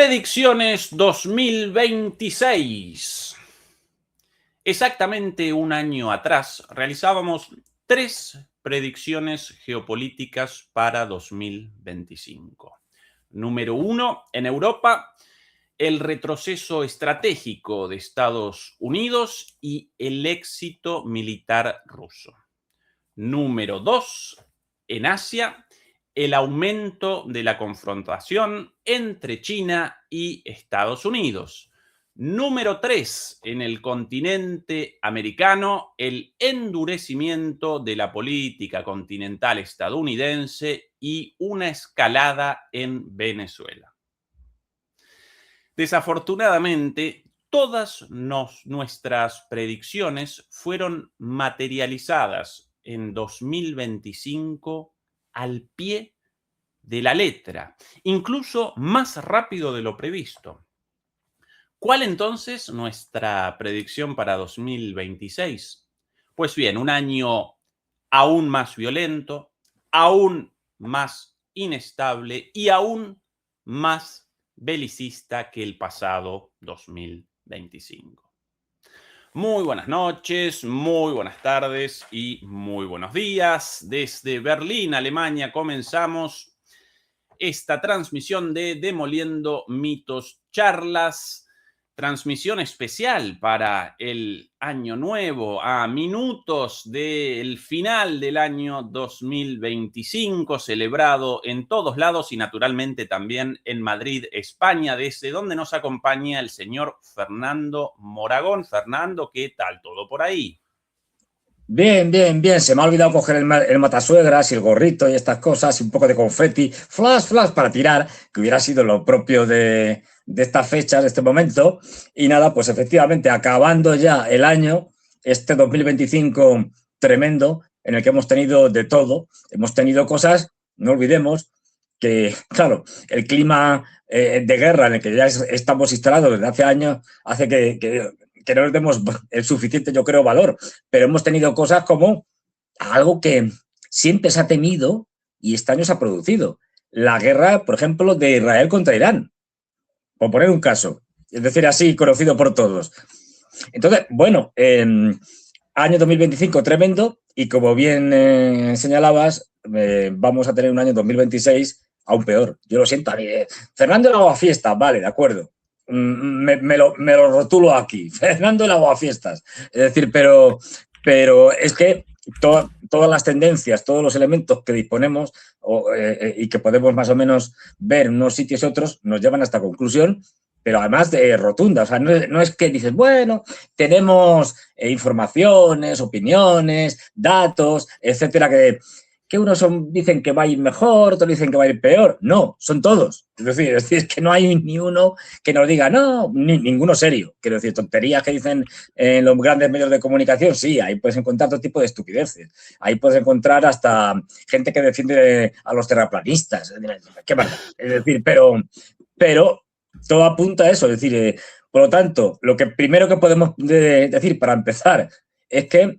Predicciones 2026. Exactamente un año atrás realizábamos 3 predicciones geopolíticas para 2025. Número 1, en Europa, el retroceso estratégico de Estados Unidos y el éxito militar ruso. Número 2, en Asia, el aumento de la confrontación entre China y Estados Unidos. Número 3, en el continente americano, el endurecimiento de la política continental estadounidense y una escalada en Venezuela. Desafortunadamente, todas nuestras predicciones fueron materializadas en 2025 al pie de la letra, incluso más rápido de lo previsto. ¿Cuál entonces nuestra predicción para 2026? Pues bien, un año aún más violento, aún más inestable y aún más belicista que el pasado 2025. Muy buenas noches, muy buenas tardes y muy buenos días. Desde Berlín, Alemania, comenzamos esta transmisión de Demoliendo Mitos Charlas, transmisión especial para el año nuevo, a minutos del final del año 2025, celebrado en todos lados y naturalmente también en Madrid, España, desde donde nos acompaña el señor Fernando Moragón. Fernando, ¿qué tal todo por ahí? Bien, bien, bien. Se me ha olvidado coger el matasuegras y el gorrito y estas cosas y un poco de confeti, flash, flash para tirar, que hubiera sido lo propio de estas fechas, de este momento. Y nada, pues efectivamente, acabando ya el año, este 2025 tremendo, en el que hemos tenido de todo. Hemos tenido cosas, no olvidemos, que, claro, el clima de guerra en el que ya estamos instalados desde hace años hace que no nos demos el suficiente, yo creo, valor. Pero hemos tenido cosas como algo que siempre se ha temido y este año se ha producido. La guerra, por ejemplo, de Israel contra Irán, por poner un caso. Es decir, así conocido por todos. Entonces, bueno, año 2025 tremendo y como bien señalabas, vamos a tener un año 2026 aún peor. Yo lo siento. Fernando el Aguafiestas, vale, de acuerdo. Me lo rotulo aquí. Fernando el Aguafiestas. Es decir, pero es que todas las tendencias, todos los elementos que disponemos y que podemos más o menos ver en unos sitios y otros, nos llevan a esta conclusión, pero además de rotunda. O sea, no es que dices, bueno, tenemos informaciones, opiniones, datos, etcétera, que unos dicen que va a ir mejor, otros dicen que va a ir peor. No, son todos. Es decir, que no hay ni uno que nos diga, no, ninguno serio. Quiero decir, tonterías que dicen en los grandes medios de comunicación, sí, ahí puedes encontrar todo tipo de estupideces. Ahí puedes encontrar hasta gente que defiende a los terraplanistas. Qué maldad. Es decir, pero todo apunta a eso. Es decir, por lo tanto, lo que primero que podemos decir para empezar es que,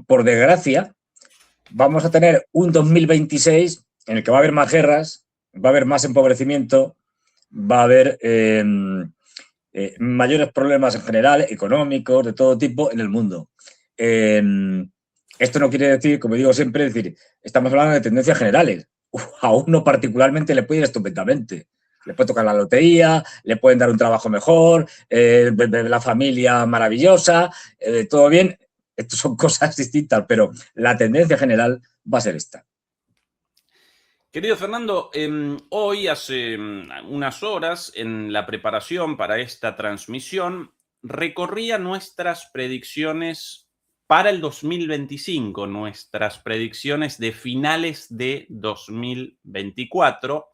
por desgracia, vamos a tener un 2026 en el que va a haber más guerras, va a haber más empobrecimiento, va a haber mayores problemas en general, económicos, de todo tipo, en el mundo. Esto no quiere decir, como digo siempre, decir, estamos hablando de tendencias generales. A uno particularmente le puede ir estupendamente. Le puede tocar la lotería, le pueden dar un trabajo mejor, la familia maravillosa, todo bien. Estas son cosas distintas, pero la tendencia general va a ser esta. Querido Fernando, hoy hace unas horas en la preparación para esta transmisión recorría nuestras predicciones para el 2025, nuestras predicciones de finales de 2024,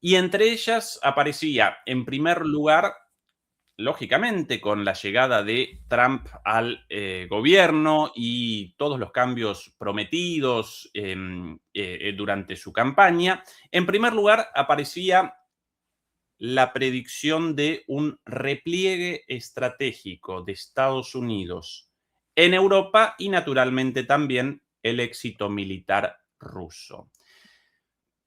y entre ellas aparecía en primer lugar, lógicamente, con la llegada de Trump al gobierno y todos los cambios prometidos durante su campaña, en primer lugar aparecía la predicción de un repliegue estratégico de Estados Unidos en Europa y naturalmente también el éxito militar ruso.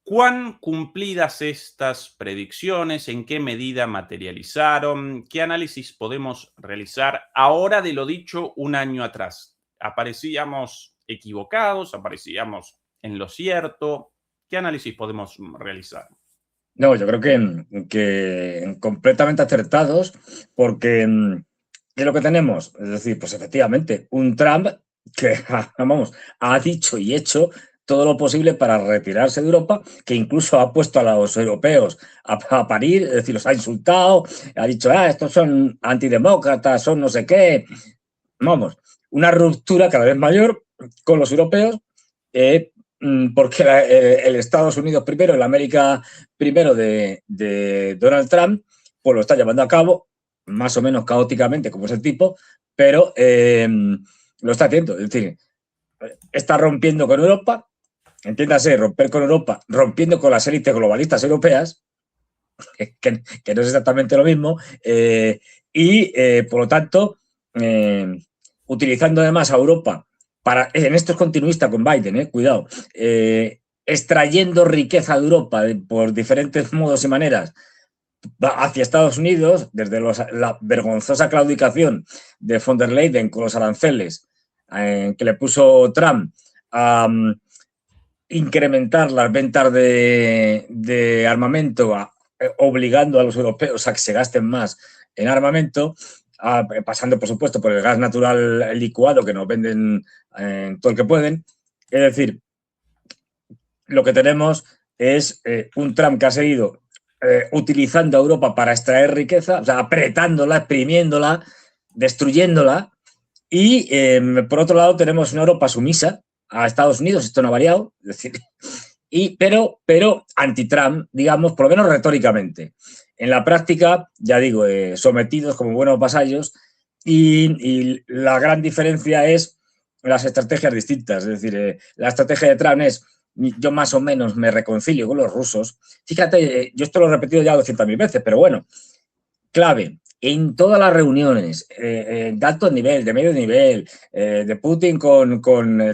¿Cuán cumplidas estas predicciones? ¿En qué medida materializaron? ¿Qué análisis podemos realizar ahora de lo dicho un año atrás? ¿Aparecíamos equivocados? ¿Aparecíamos en lo cierto? ¿Qué análisis podemos realizar? No, yo creo que completamente acertados, porque ¿qué es lo que tenemos? Es decir, pues efectivamente, un Trump que, vamos, ha dicho y hecho todo lo posible para retirarse de Europa, que incluso ha puesto a los europeos a parir, es decir, los ha insultado, ha dicho, estos son antidemócratas, son no sé qué. Vamos, una ruptura cada vez mayor con los europeos, porque el Estados Unidos primero, el América primero de Donald Trump, pues lo está llevando a cabo, más o menos caóticamente, como es el tipo, pero lo está haciendo. Es decir, está rompiendo con Europa, entiéndase, romper con Europa, rompiendo con las élites globalistas europeas, que no es exactamente lo mismo, y por lo tanto, utilizando además a Europa para, en esto es continuista con Biden, cuidado, extrayendo riqueza de Europa por diferentes modos y maneras hacia Estados Unidos, desde la vergonzosa claudicación de von der Leyen con los aranceles que le puso Trump a incrementar las ventas de armamento, obligando a los europeos a que se gasten más en armamento, pasando, por supuesto, por el gas natural licuado que nos venden todo el que pueden. Es decir, lo que tenemos es un Trump que ha seguido utilizando a Europa para extraer riqueza, o sea, apretándola, exprimiéndola, destruyéndola, y por otro lado tenemos una Europa sumisa a Estados Unidos, esto no ha variado, es decir, pero anti-Trump, digamos, por lo menos retóricamente. En la práctica, ya digo, sometidos como buenos vasallos, y la gran diferencia es las estrategias distintas. Es decir, la estrategia de Trump es, yo más o menos me reconcilio con los rusos. Fíjate, yo esto lo he repetido ya 200.000 veces, pero bueno, clave. En todas las reuniones, de alto nivel, de medio nivel, de Putin con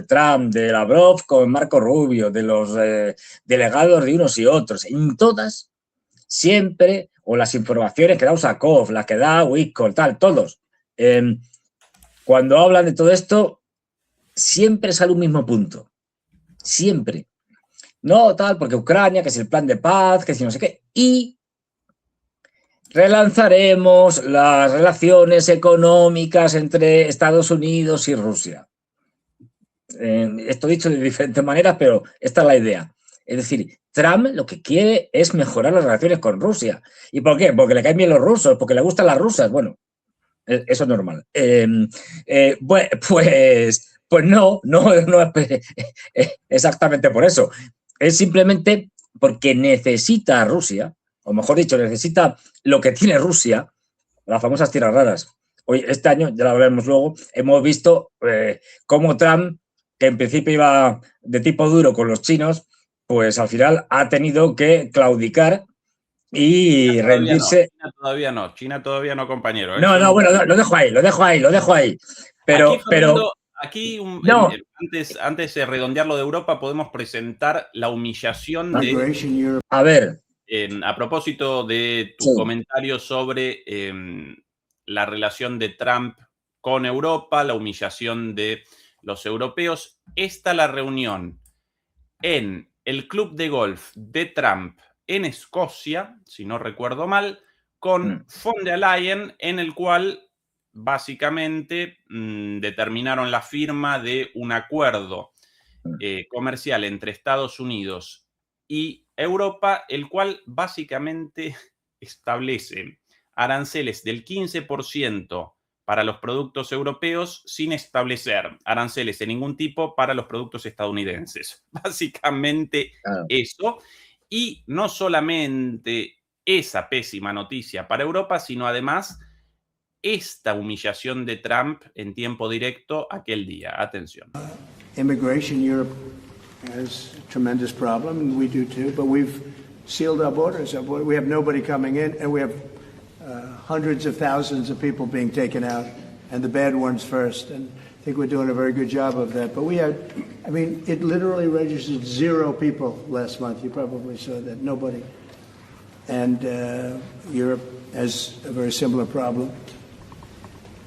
Trump, de Lavrov con Marco Rubio, de los delegados de unos y otros, en todas, siempre, o las informaciones que da Usakov, las que da Witkoff, tal, todos, cuando hablan de todo esto, siempre sale un mismo punto. Siempre. No, tal, porque Ucrania, que es el plan de paz, que si no sé qué, y relanzaremos las relaciones económicas entre Estados Unidos y Rusia. Esto dicho de diferentes maneras, pero esta es la idea. Es decir, Trump lo que quiere es mejorar las relaciones con Rusia. ¿Y por qué? Porque le caen bien los rusos, porque le gustan las rusas. Bueno, eso es normal. Pues no es exactamente por eso. Es simplemente porque necesita a Rusia, o mejor dicho, necesita lo que tiene Rusia, las famosas tierras raras. Hoy, este año, ya lo veremos luego, hemos visto cómo Trump, que en principio iba de tipo duro con los chinos, pues al final ha tenido que claudicar y rendirse. China todavía no, compañero. No, bueno, lo dejo ahí. Pero, aquí no. Antes de redondear lo de Europa, podemos presentar la humillación de... A ver. A propósito de tu comentario sobre la relación de Trump con Europa, la humillación de los europeos, está la reunión en el club de golf de Trump en Escocia, si no recuerdo mal, con von der Leyen, en el cual básicamente determinaron la firma de un acuerdo comercial entre Estados Unidos y Europa, el cual básicamente establece aranceles del 15% para los productos europeos sin establecer aranceles de ningún tipo para los productos estadounidenses. Básicamente eso. Y no solamente esa pésima noticia para Europa, sino además esta humillación de Trump en tiempo directo aquel día. Atención. Immigration, Europe has a tremendous problem, and we do too, but we've sealed our borders. We have nobody coming in, and we have hundreds of thousands of people being taken out, and the bad ones first. And think we're doing a very good job of that. But we had, I mean, it literally registered 0 people last month. You probably saw that, nobody. And Europe has a very similar problem.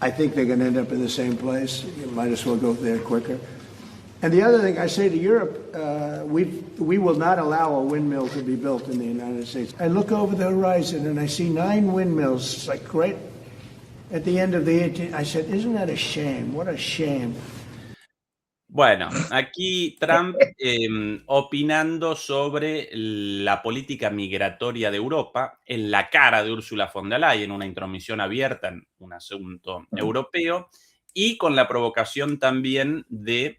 I think they're going to end up in the same place. You might as well go there quicker. And the other thing I say to Europe, we will not allow a windmill to be built in the United States. I look over the horizon and I see 9 windmills. It's like right at the end of the 18th. I said, isn't that a shame? What a shame. Bueno, aquí Trump opinando sobre la política migratoria de Europa en la cara de Ursula von der Leyen, una intromisión abierta en un asunto europeo, y con la provocación también de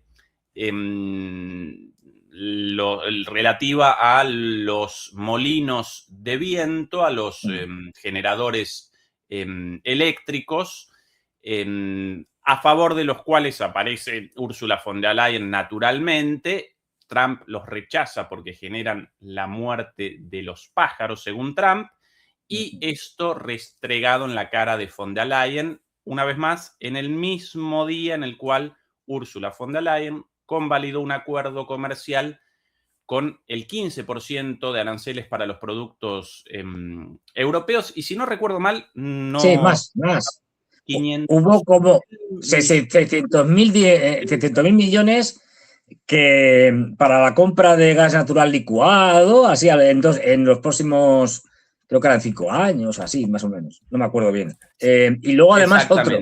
relativa a los molinos de viento, a los generadores eléctricos, a favor de los cuales aparece Ursula von der Leyen naturalmente. Trump los rechaza porque generan la muerte de los pájaros, según Trump, y esto restregado en la cara de von der Leyen, una vez más, en el mismo día en el cual Ursula von der Leyen convalidó un acuerdo comercial con el 15% de aranceles para los productos europeos, y si no recuerdo mal, no... Sí, más. 500... Hubo como 600.000 millones que para la compra de gas natural licuado, así en los próximos, creo que eran 5 años, así, más o menos, no me acuerdo bien. Y luego además otro.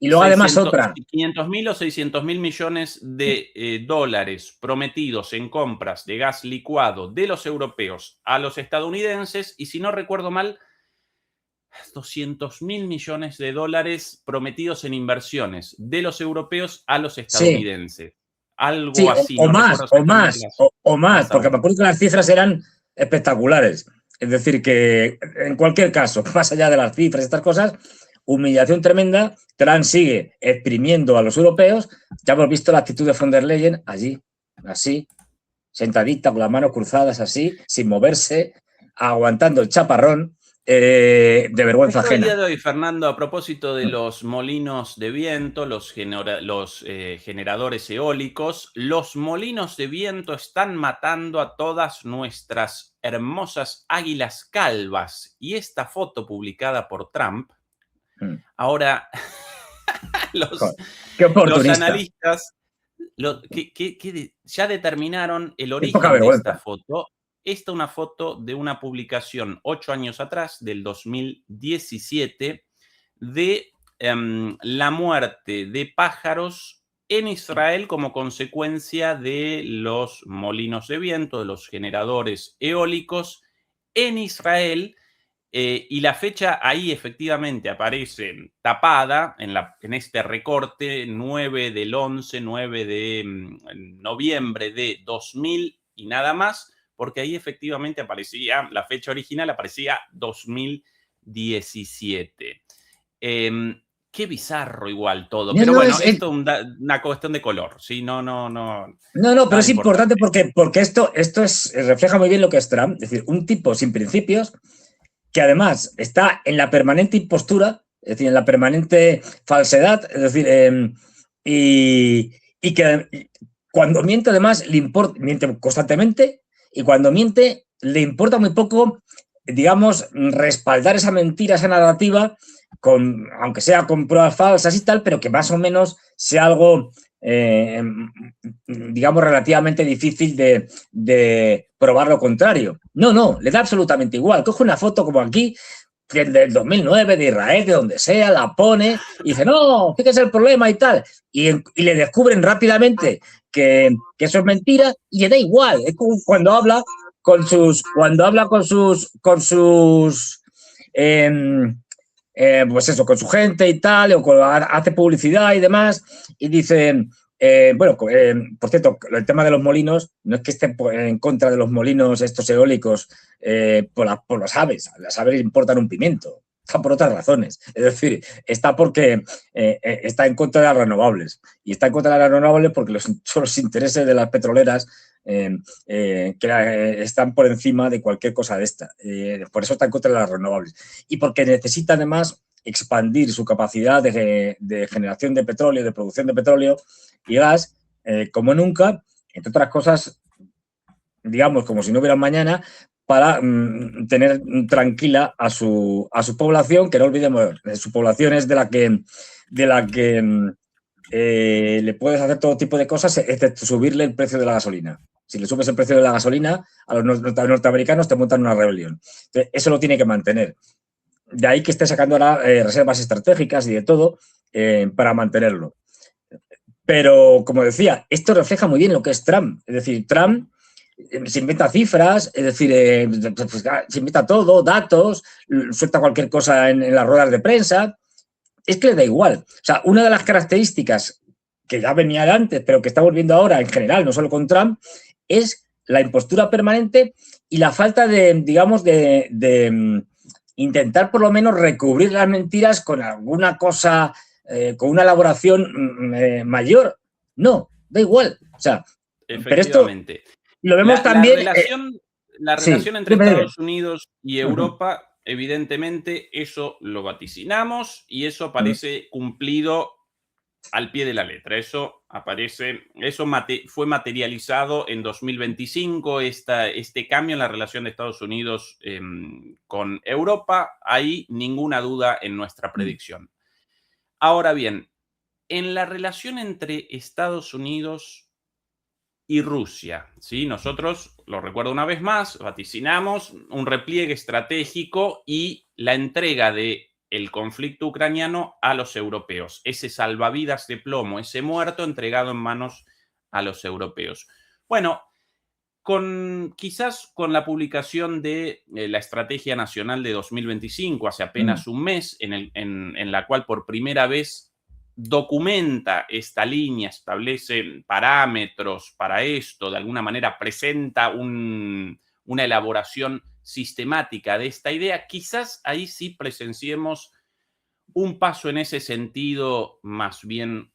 Y luego además otra. 500.000 o 600.000 millones de dólares prometidos en compras de gas licuado de los europeos a los estadounidenses, y si no recuerdo mal, 200.000 millones de dólares prometidos en inversiones de los europeos a los estadounidenses. Sí. Algo sí, así. O más, porque me acuerdo que las cifras eran espectaculares. Es decir, que en cualquier caso, más allá de las cifras y estas cosas, humillación tremenda. Trump sigue exprimiendo a los europeos. Ya hemos visto la actitud de von der Leyen allí, así, sentadita, con las manos cruzadas, así, sin moverse, aguantando el chaparrón. De vergüenza ajena. El día de hoy, Fernando, a propósito de los molinos de viento, los generadores eólicos, los molinos de viento están matando a todas nuestras hermosas águilas calvas. Y esta foto publicada por Trump, ahora los analistas ya determinaron el origen de esta foto. Esta es una foto de una publicación 8 años atrás, del 2017, de la muerte de pájaros en Israel como consecuencia de los molinos de viento, de los generadores eólicos en Israel. Y la fecha ahí efectivamente aparece tapada en este recorte 9 del 11, 9 de noviembre de 2000 y nada más, porque ahí efectivamente aparecía, la fecha original aparecía 2017. Qué bizarro igual todo. Pero bueno, esto es una cuestión de color, ¿sí? No, pero es importante porque esto refleja muy bien lo que es Trump. Es decir, un tipo sin principios que además está en la permanente impostura, es decir, en la permanente falsedad, es decir, y que cuando miente además miente constantemente. Y cuando miente, le importa muy poco, digamos, respaldar esa mentira, esa narrativa, aunque sea con pruebas falsas y tal, pero que más o menos sea algo, digamos, relativamente difícil de probar lo contrario. No, le da absolutamente igual. Coge una foto como aquí, del 2009, de Israel, de donde sea, la pone y dice, no, fíjese el problema y tal. Y le descubren rápidamente que eso es mentira y le da igual. Es como cuando habla con sus pues eso, con su gente y tal, o hace publicidad y demás, y dice, por cierto, el tema de los molinos, no es que esté en contra de los molinos estos eólicos por las aves. Las aves le importan un pimiento. Está por otras razones. Es decir, está porque está en contra de las renovables. Y está en contra de las renovables porque son los intereses de las petroleras que están por encima de cualquier cosa de esta. Por eso está en contra de las renovables. Y porque necesita además expandir su capacidad de generación de petróleo, de producción de petróleo y gas, como nunca, entre otras cosas, digamos, como si no hubiera mañana, para tener tranquila a su población, que no olvidemos, su población es de la que le puedes hacer todo tipo de cosas, excepto subirle el precio de la gasolina. Si le subes el precio de la gasolina, a los norteamericanos te montan una rebelión. Entonces, eso lo tiene que mantener. De ahí que esté sacando ahora reservas estratégicas y de todo para mantenerlo. Pero, como decía, esto refleja muy bien lo que es Trump. Es decir, Trump se inventa cifras, es decir, pues, se inventa todo, datos, suelta cualquier cosa en las ruedas de prensa. Es que le da igual. O sea, una de las características que ya venía de antes, pero que estamos viendo ahora en general, no solo con Trump, es la impostura permanente y la falta de, digamos, de intentar por lo menos recubrir las mentiras con alguna cosa, con una elaboración mayor. No, da igual. O sea, pero esto lo vemos también. La relación entre Estados Unidos y Europa, evidentemente, eso lo vaticinamos y eso parece cumplido al pie de la letra. Eso fue materializado en 2025, este cambio en la relación de Estados Unidos con Europa. Hay ninguna duda en nuestra predicción. Ahora bien, en la relación entre Estados Unidos y Rusia, ¿sí? Nosotros, lo recuerdo una vez más, vaticinamos un repliegue estratégico y la entrega de el conflicto ucraniano a los europeos, ese salvavidas de plomo, ese muerto entregado en manos a los europeos. Bueno, quizás con la publicación de la Estrategia Nacional de 2025, hace apenas un mes, en la cual por primera vez documenta esta línea, establece parámetros para esto, de alguna manera presenta una elaboración sistemática de esta idea, quizás ahí sí presenciemos un paso en ese sentido más bien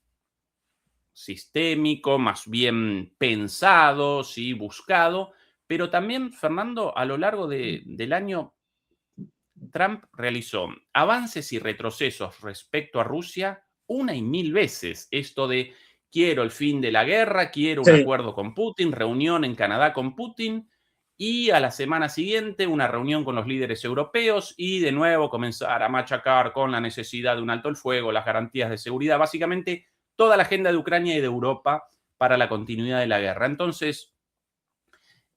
sistémico, más bien pensado, ¿sí? Buscado, pero también, Fernando, a lo largo del año, Trump realizó avances y retrocesos respecto a Rusia una y mil veces. Esto de quiero el fin de la guerra, quiero un acuerdo con Putin, reunión en Canadá con Putin, y a la semana siguiente una reunión con los líderes europeos y de nuevo comenzar a machacar con la necesidad de un alto el fuego, las garantías de seguridad, básicamente toda la agenda de Ucrania y de Europa para la continuidad de la guerra. Entonces,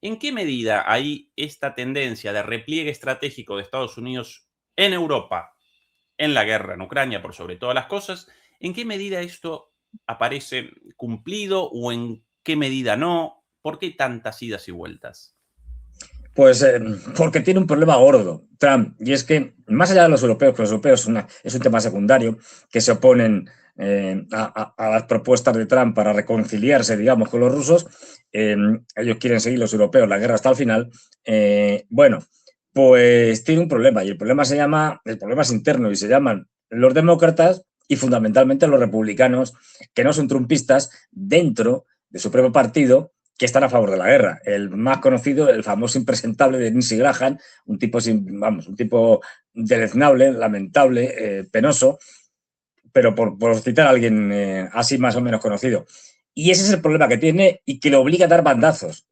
¿en qué medida hay esta tendencia de repliegue estratégico de Estados Unidos en Europa, en la guerra en Ucrania, por sobre todas las cosas? ¿En qué medida esto aparece cumplido o en qué medida no? ¿Por qué tantas idas y vueltas? Pues porque tiene un problema gordo, Trump, y es que más allá de los europeos, que los europeos es un tema secundario, que se oponen a las propuestas de Trump para reconciliarse, digamos, con los rusos, ellos quieren seguir los europeos la guerra hasta el final, bueno, pues tiene un problema, y el problema es interno, y se llaman los demócratas y fundamentalmente los republicanos, que no son trumpistas, dentro de su propio partido, que están a favor de la guerra. El más conocido, el famoso impresentable de Lindsey Graham, un tipo deleznable, lamentable, penoso, pero por citar a alguien así más o menos conocido. Y ese es el problema que tiene y que le obliga a dar bandazos.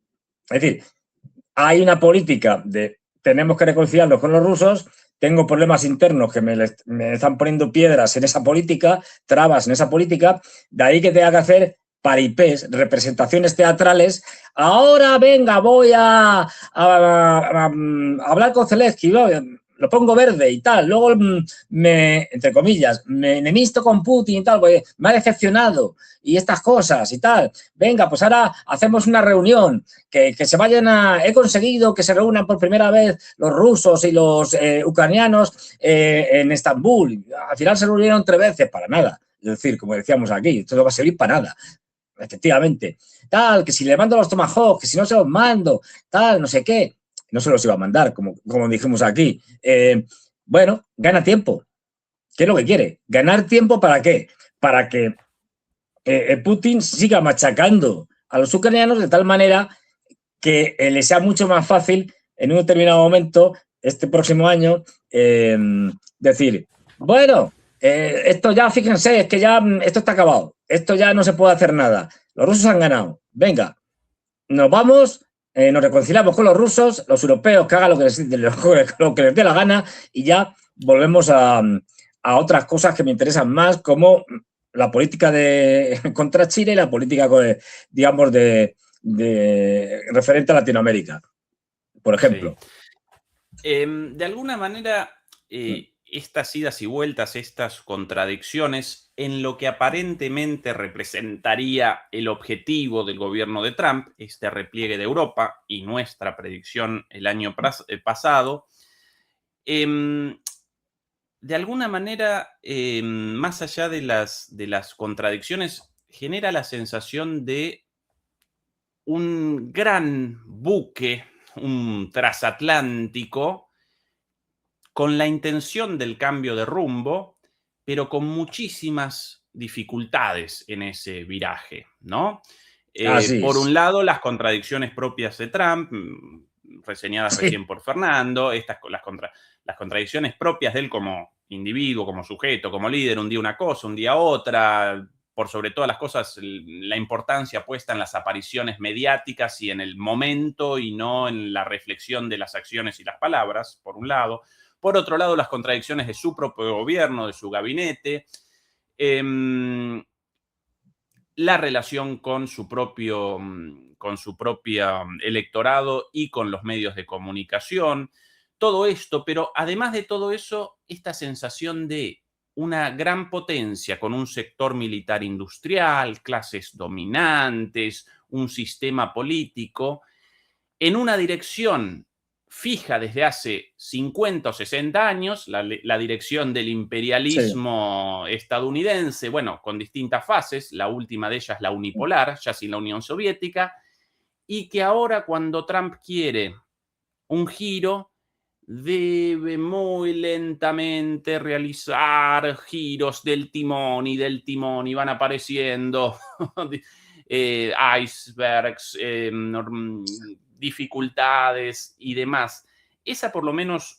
Es decir, hay una política de tenemos que reconciliarnos con los rusos, tengo problemas internos que me están poniendo piedras en esa política, trabas en esa política, de ahí que tenga que hacer paripés, representaciones teatrales. Ahora, venga, voy a hablar con Zelensky, lo pongo verde y tal. Luego, entre comillas, me enemisto con Putin y tal, porque me ha decepcionado y estas cosas y tal. Venga, pues ahora hacemos una reunión, que se vayan he conseguido que se reúnan por primera vez los rusos y los ucranianos en Estambul. Al final se reunieron 3 veces, para nada. Es decir, como decíamos aquí, esto no va a servir para nada. Efectivamente, tal, que si le mando los Tomahawk, que si no se los mando, tal, no sé qué, no se los iba a mandar, como dijimos aquí. Bueno, gana tiempo. ¿Qué es lo que quiere? ¿Ganar tiempo para qué? Para que Putin siga machacando a los ucranianos de tal manera que le sea mucho más fácil en un determinado momento, este próximo año, decir, Bueno, esto ya, fíjense, es que ya esto está acabado. Esto ya no se puede hacer nada. Los rusos han ganado. Venga, nos vamos, nos reconciliamos con los rusos, los europeos que hagan lo que les dé la gana y ya volvemos a otras cosas que me interesan más, como la política contra Chile y la política, digamos, de referente a Latinoamérica, por ejemplo. Sí. De alguna manera, estas idas y vueltas, estas contradicciones, en lo que aparentemente representaría el objetivo del gobierno de Trump, este repliegue de Europa y nuestra predicción el año pasado, de alguna manera, más allá de las contradicciones, genera la sensación de un gran buque, un transatlántico, con la intención del cambio de rumbo, pero con muchísimas dificultades en ese viraje, ¿no? Así Por es. un lado, las contradicciones propias de Trump, reseñadas Sí. recién por Fernando, las contradicciones propias de él como individuo, como sujeto, como líder, un día una cosa, un día otra, por sobre todas las cosas, la importancia puesta en las apariciones mediáticas y en el momento y no en la reflexión de las acciones y las palabras, por un lado. Por otro lado, las contradicciones de su propio gobierno, de su gabinete, la relación con su propio electorado y con los medios de comunicación, todo esto, pero además de todo eso, esta sensación de una gran potencia con un sector militar industrial, clases dominantes, un sistema político, en una dirección fija desde hace 50 o 60 años, la dirección del imperialismo estadounidense, bueno, con distintas fases, la última de ellas la unipolar, ya sin la Unión Soviética, y que ahora cuando Trump quiere un giro, debe muy lentamente realizar giros del timón y van apareciendo icebergs, dificultades y demás. Esa por lo menos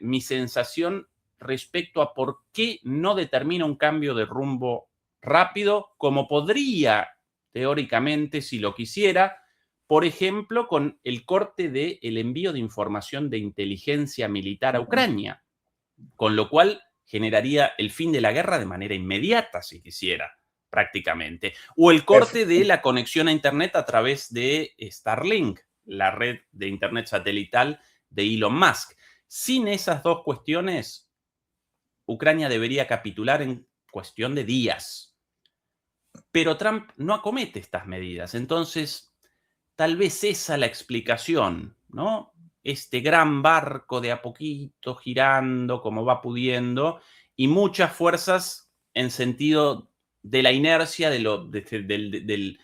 mi sensación respecto a por qué no determina un cambio de rumbo rápido, como podría teóricamente si lo quisiera, por ejemplo, con el corte del envío de información de inteligencia militar a Ucrania, con lo cual generaría el fin de la guerra de manera inmediata, si quisiera, prácticamente. O el corte de la conexión a Internet a través de Starlink, la red de Internet satelital de Elon Musk. Sin esas dos cuestiones, Ucrania debería capitular en cuestión de días. Pero Trump no acomete estas medidas. Entonces, tal vez esa la explicación, ¿no? Este gran barco de a poquito girando como va pudiendo y muchas fuerzas en sentido de la inercia del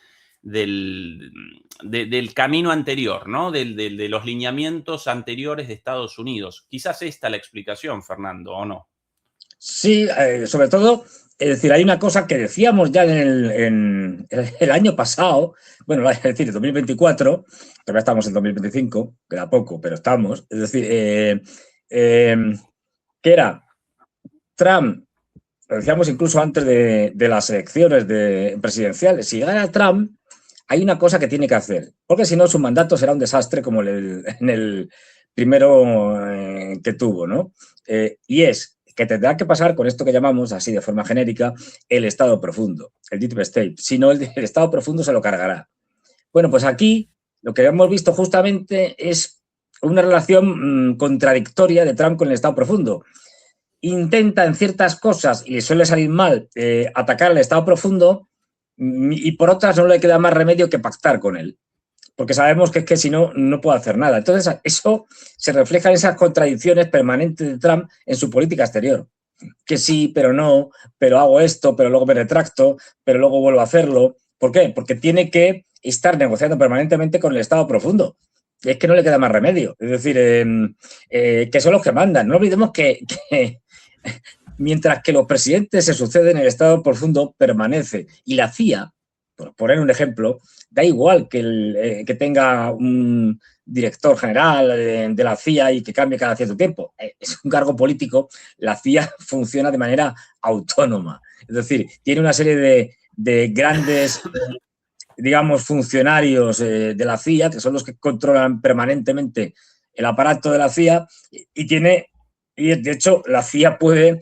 camino anterior, ¿no? De los lineamientos anteriores de Estados Unidos. Quizás esta la explicación, Fernando, ¿o no? Sí, sobre todo, es decir, hay una cosa que decíamos ya en el año pasado, bueno, es decir, en 2024, todavía estamos en 2025, queda poco, pero estamos, es decir, que era Trump, lo decíamos incluso antes de las elecciones presidenciales, si gana Trump, hay una cosa que tiene que hacer, porque si no su mandato será un desastre como en el primero que tuvo, ¿no? Y es que tendrá que pasar con esto que llamamos, así de forma genérica, el Estado profundo, el Deep State. Si no, el Estado profundo se lo cargará. Bueno, pues aquí lo que hemos visto justamente es una relación contradictoria de Trump con el Estado profundo. Intenta en ciertas cosas, y le suele salir mal, atacar al Estado profundo, y por otras no le queda más remedio que pactar con él. Porque sabemos que es que si no, no puede hacer nada. Entonces, eso se refleja en esas contradicciones permanentes de Trump en su política exterior. Que sí, pero no, pero hago esto, pero luego me retracto, pero luego vuelvo a hacerlo. ¿Por qué? Porque tiene que estar negociando permanentemente con el Estado profundo. Es que no le queda más remedio. Es decir, que son los que mandan. No olvidemos que mientras que los presidentes se suceden, el Estado profundo permanece. Y la CIA, por poner un ejemplo, da igual que tenga director general de la CIA y que cambie cada cierto tiempo. Es un cargo político. La CIA funciona de manera autónoma. Es decir, tiene una serie de grandes, digamos, funcionarios de la CIA, que son los que controlan permanentemente el aparato de la CIA, y de hecho la CIA puede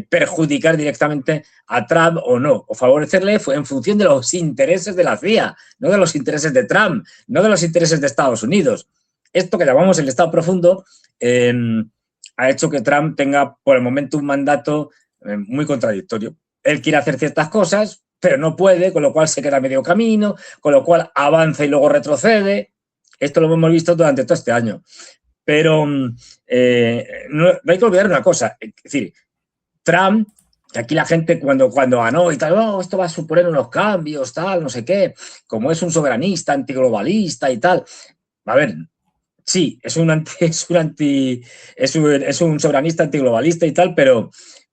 perjudicar directamente a Trump o no, o favorecerle en función de los intereses de la CIA, no de los intereses de Trump, no de los intereses de Estados Unidos. Esto que llamamos el Estado profundo ha hecho que Trump tenga por el momento un mandato muy contradictorio. Él quiere hacer ciertas cosas, pero no puede, con lo cual se queda a medio camino, con lo cual avanza y luego retrocede. Esto lo hemos visto durante todo este año. Pero no hay que olvidar una cosa, es decir, Trump, que aquí la gente cuando ganó y tal, oh, esto va a suponer unos cambios, tal, no sé qué, como es un soberanista, antiglobalista y tal. A ver, sí, es un soberanista antiglobalista y tal, pero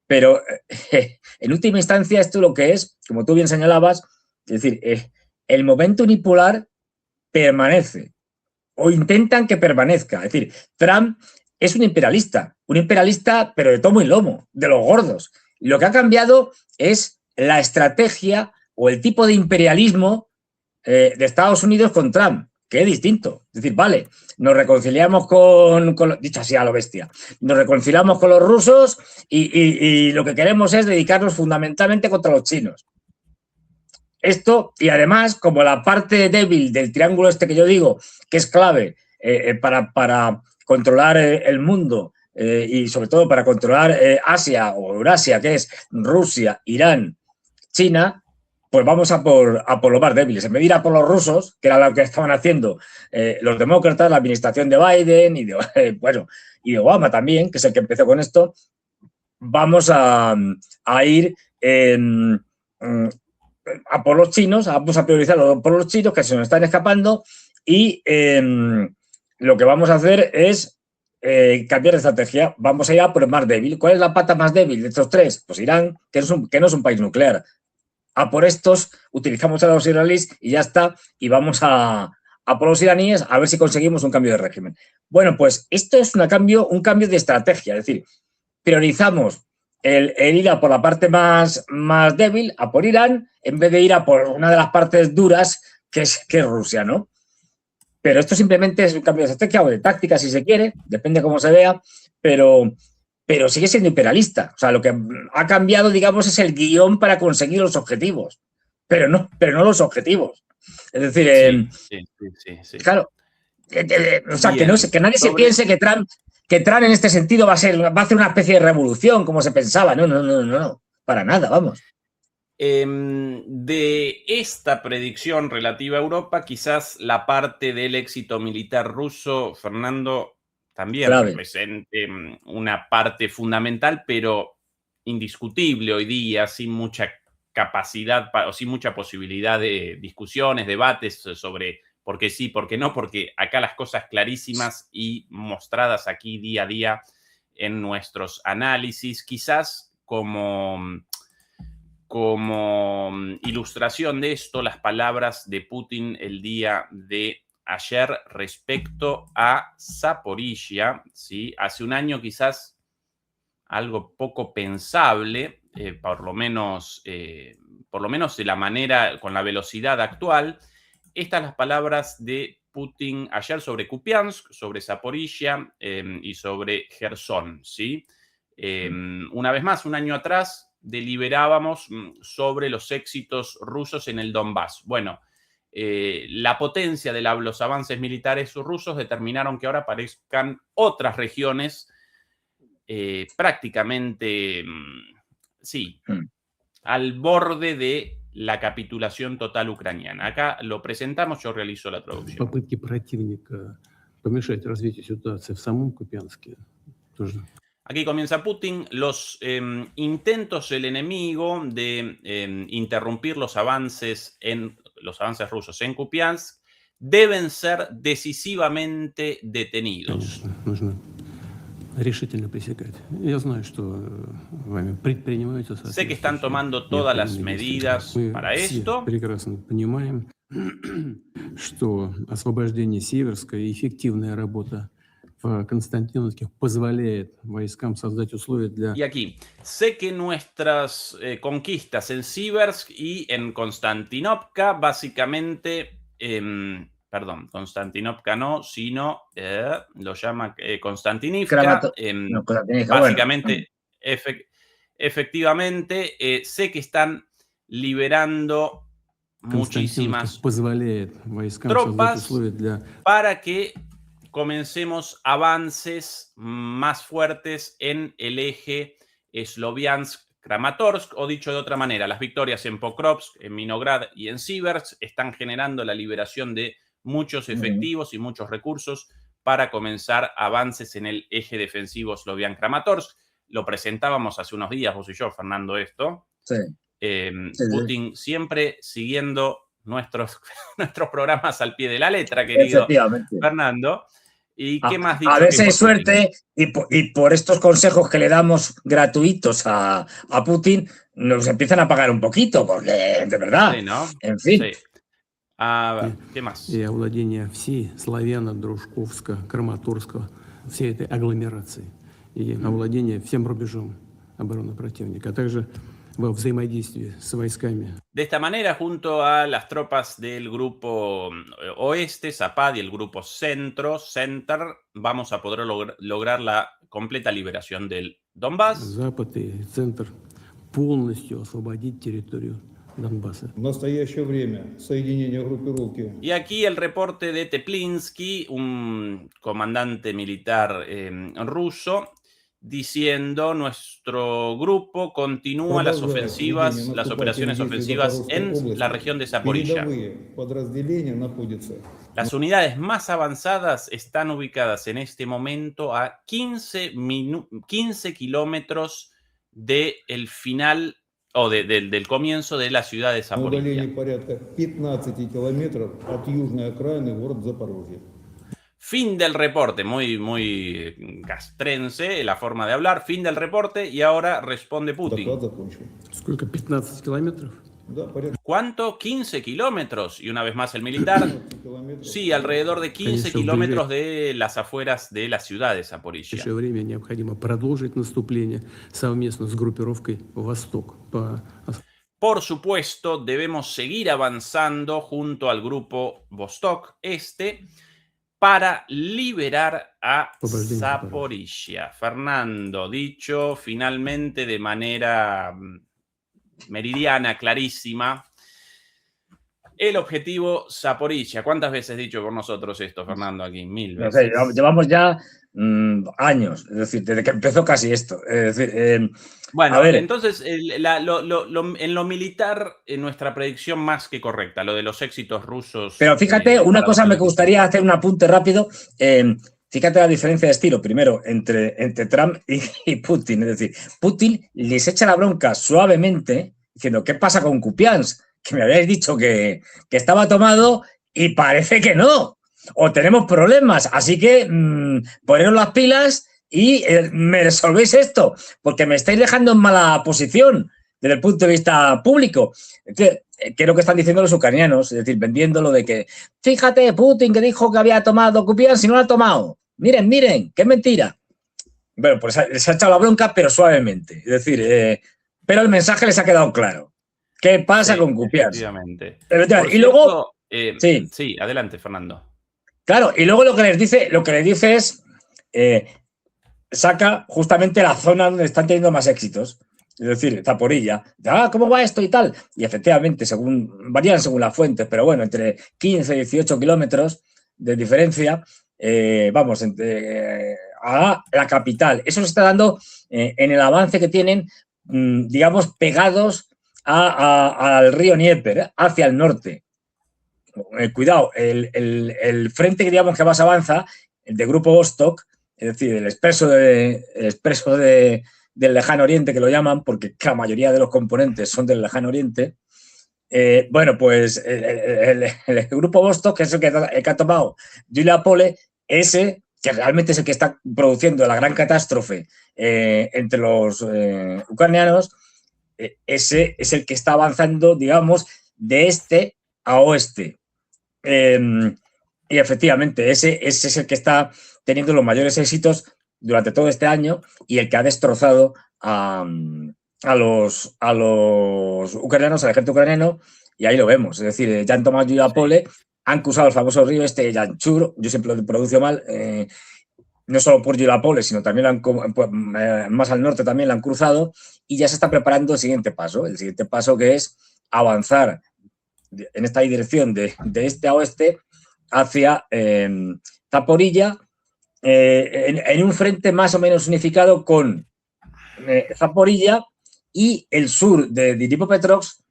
en última instancia esto lo que es, como tú bien señalabas, es decir, el momento unipolar permanece o intentan que permanezca. Es decir, Trump es un imperialista pero de tomo y lomo, de los gordos. Y lo que ha cambiado es la estrategia o el tipo de imperialismo de Estados Unidos con Trump, que es distinto. Es decir, vale, nos reconciliamos dicho así a lo bestia, nos reconciliamos con los rusos y lo que queremos es dedicarnos fundamentalmente contra los chinos. Esto, y además, como la parte débil del triángulo este que yo digo, que es clave para controlar el mundo y sobre todo para controlar Asia o Eurasia, que es Rusia, Irán, China, pues vamos a por los más débiles. En vez de ir a por los rusos, que era lo que estaban haciendo los demócratas, la administración de Biden y de Obama también, que es el que empezó con esto, vamos a ir a por los chinos, vamos a priorizar por los chinos que se nos están escapando y lo que vamos a hacer es cambiar de estrategia. Vamos a ir a por el más débil. ¿Cuál es la pata más débil de estos tres? Pues Irán, que no es un país nuclear. A por estos utilizamos a los israelíes y ya está, y vamos a por los iraníes a ver si conseguimos un cambio de régimen. Bueno, pues esto es un cambio de estrategia, es decir, priorizamos el ir a por la parte más débil, a por Irán, en vez de ir a por una de las partes duras, que es Rusia, ¿no? Pero esto simplemente es un cambio de estrategia o de táctica, si se quiere, depende cómo se vea, pero sigue siendo imperialista. O sea, lo que ha cambiado, digamos, es el guión para conseguir los objetivos, pero no los objetivos. Es decir, sí. Claro, o sea, bien, que nadie se piense que Trump en este sentido va a hacer una especie de revolución, como se pensaba. No, para nada, vamos. De esta predicción relativa a Europa, quizás la parte del éxito militar ruso, Fernando, también represente una parte fundamental, pero indiscutible hoy día, sin mucha capacidad o sin mucha posibilidad de discusiones, debates sobre por qué sí, por qué no, porque acá las cosas clarísimas y mostradas aquí día a día en nuestros análisis, quizás como ilustración de esto, las palabras de Putin el día de ayer respecto a Zaporizhia, ¿sí? Hace un año quizás algo poco pensable, por lo menos de la manera, con la velocidad actual. Estas las palabras de Putin ayer sobre Kupiansk, sobre Zaporizhia y sobre Gerson, ¿sí? Una vez más, un año atrás, deliberábamos sobre los éxitos rusos en el Donbass. Bueno, la potencia de los avances militares rusos determinaron que ahora aparezcan otras regiones prácticamente, sí, al borde de la capitulación total ucraniana. Acá lo presentamos, yo realizo la traducción. Попытки противника помешать развитию ситуации в самом Купянске тоже. Aquí comienza Putin. Los intentos del enemigo de interrumpir los avances rusos en Kupiansk deben ser decisivamente detenidos. Нужно решительно пресекать. Я знаю, что вами предпринимаются. Sé que están tomando todas las medidas para esto. Прекрасно понимаем. что освобождение Северска и эффективная работа в Константиновке позволяет войскам создать условия для... Y aquí, sé que nuestras conquistas en Siversk y en Konstantinovka, básicamente, perdón, Konstantinovka no, sino lo llama Konstantinivka, No, Konstantinivka, básicamente, bueno. efectivamente, sé que están liberando muchísimas позволяет войскам tropas создать условия для... para que comencemos avances más fuertes en el eje Sloviansk-Kramatorsk, o dicho de otra manera, las victorias en Pokrovsk, en Minograd y en Siversk están generando la liberación de muchos efectivos y muchos recursos para comenzar avances en el eje defensivo Slovian-Kramatorsk. Lo presentábamos hace unos días, vos y yo, Fernando, esto. Sí. Putin siempre siguiendo nuestros programas al pie de la letra, querido Fernando. ¿Y qué más dicho? A veces hay suerte y por estos consejos que le damos gratuitos a Putin nos empiezan a pagar un poquito, porque de verdad, sí, ¿no? En fin. Sí. A ver, ¿qué más? И овладение всей Славяно, Дружковска, Краматорска, всей этой агломерации. И овладение всем рубежом обороны противника, а также во взаимодействии с войсками. De esta manera, junto a las tropas del grupo oeste, Zapad, y el grupo Center, vamos a poder lograr la completa liberación del Donbass. Запад и Центр полностью освободить территорию Донбасса. В настоящее время соединение группировки. Y aquí el reporte de Teplinsky, un comandante militar ruso, diciendo: nuestro grupo continúa las operaciones ofensivas en la región de Zaporizhia. Las unidades más avanzadas están ubicadas en este momento a 15 kilómetros del final o del comienzo de la ciudad de Zaporizhia. Fin del reporte, muy castrense la forma de hablar. Fin del reporte, y ahora responde Putin. Сколько? 15 километров? ¿Cuánto? 15 kilómetros. Y una vez más el militar. Sí, alrededor de 15 kilómetros de las afueras de la ciudad de Zaporizhia. В следующее время необходимо продолжить наступление совместно с группировкой «Восток». Por supuesto, debemos seguir avanzando junto al grupo Vostok Este para liberar a Zaporizhia. Fernando, dicho finalmente de manera meridiana, clarísima, el objetivo Zaporizhia. ¿Cuántas veces dicho por nosotros esto, Fernando, aquí? 1000 veces. No sé, llevamos ya años, es decir, desde que empezó casi esto. Es decir, bueno, a ver, entonces, en lo militar, nuestra predicción más que correcta, lo de los éxitos rusos. Pero fíjate, una cosa me gustaría hacer un apunte rápido. Fíjate la diferencia de estilo, primero, entre Trump y Putin. Es decir, Putin les echa la bronca suavemente, diciendo: ¿qué pasa con Kupiansk? Que me habéis dicho que estaba tomado y parece que no. O tenemos problemas, así que poneros las pilas y me resolvéis esto, porque me estáis dejando en mala posición desde el punto de vista público. ¿Qué es lo que están diciendo los ucranianos? Es decir, vendiendo lo de que, fíjate, Putin que dijo que había tomado Kupiansk y no lo ha tomado. Miren, qué mentira. Bueno, pues se ha echado la bronca, pero suavemente. Es decir, pero el mensaje les ha quedado claro. ¿Qué pasa con Kupiansk? Efectivamente. Y luego... sí, adelante, Fernando. Claro, y luego lo que les dice es, saca justamente la zona donde están teniendo más éxitos, es decir, Zaporizhia. ¿Cómo va esto y tal? Y efectivamente, varían según las fuentes, pero bueno, entre 15 y 18 kilómetros de diferencia, a la capital. Eso se está dando en el avance que tienen, digamos, pegados al río Dnieper, hacia el norte. Cuidado, el frente que digamos que más avanza, el de Grupo Vostok, es decir, el expreso del Lejano Oriente, que lo llaman, porque la mayoría de los componentes son del Lejano Oriente. Pues el Grupo Vostok, que es el que ha tomado Yulia Pole, ese que realmente es el que está produciendo la gran catástrofe entre los ucranianos, ese es el que está avanzando, digamos, de este a oeste. Y efectivamente, ese es el que está teniendo los mayores éxitos durante todo este año y el que ha destrozado a los ucranianos, al ejército ucraniano, y ahí lo vemos. Es decir, ya han tomado Yuyapole, han cruzado el famoso río Yanchur, yo siempre lo pronuncio mal, no solo por Yuyapole, sino también más al norte también lo han cruzado, y ya se está preparando el siguiente paso que es avanzar en esta dirección de este a oeste hacia Zaporilla, en un frente más o menos unificado con Zaporilla y el sur de Dnipropetrovsk,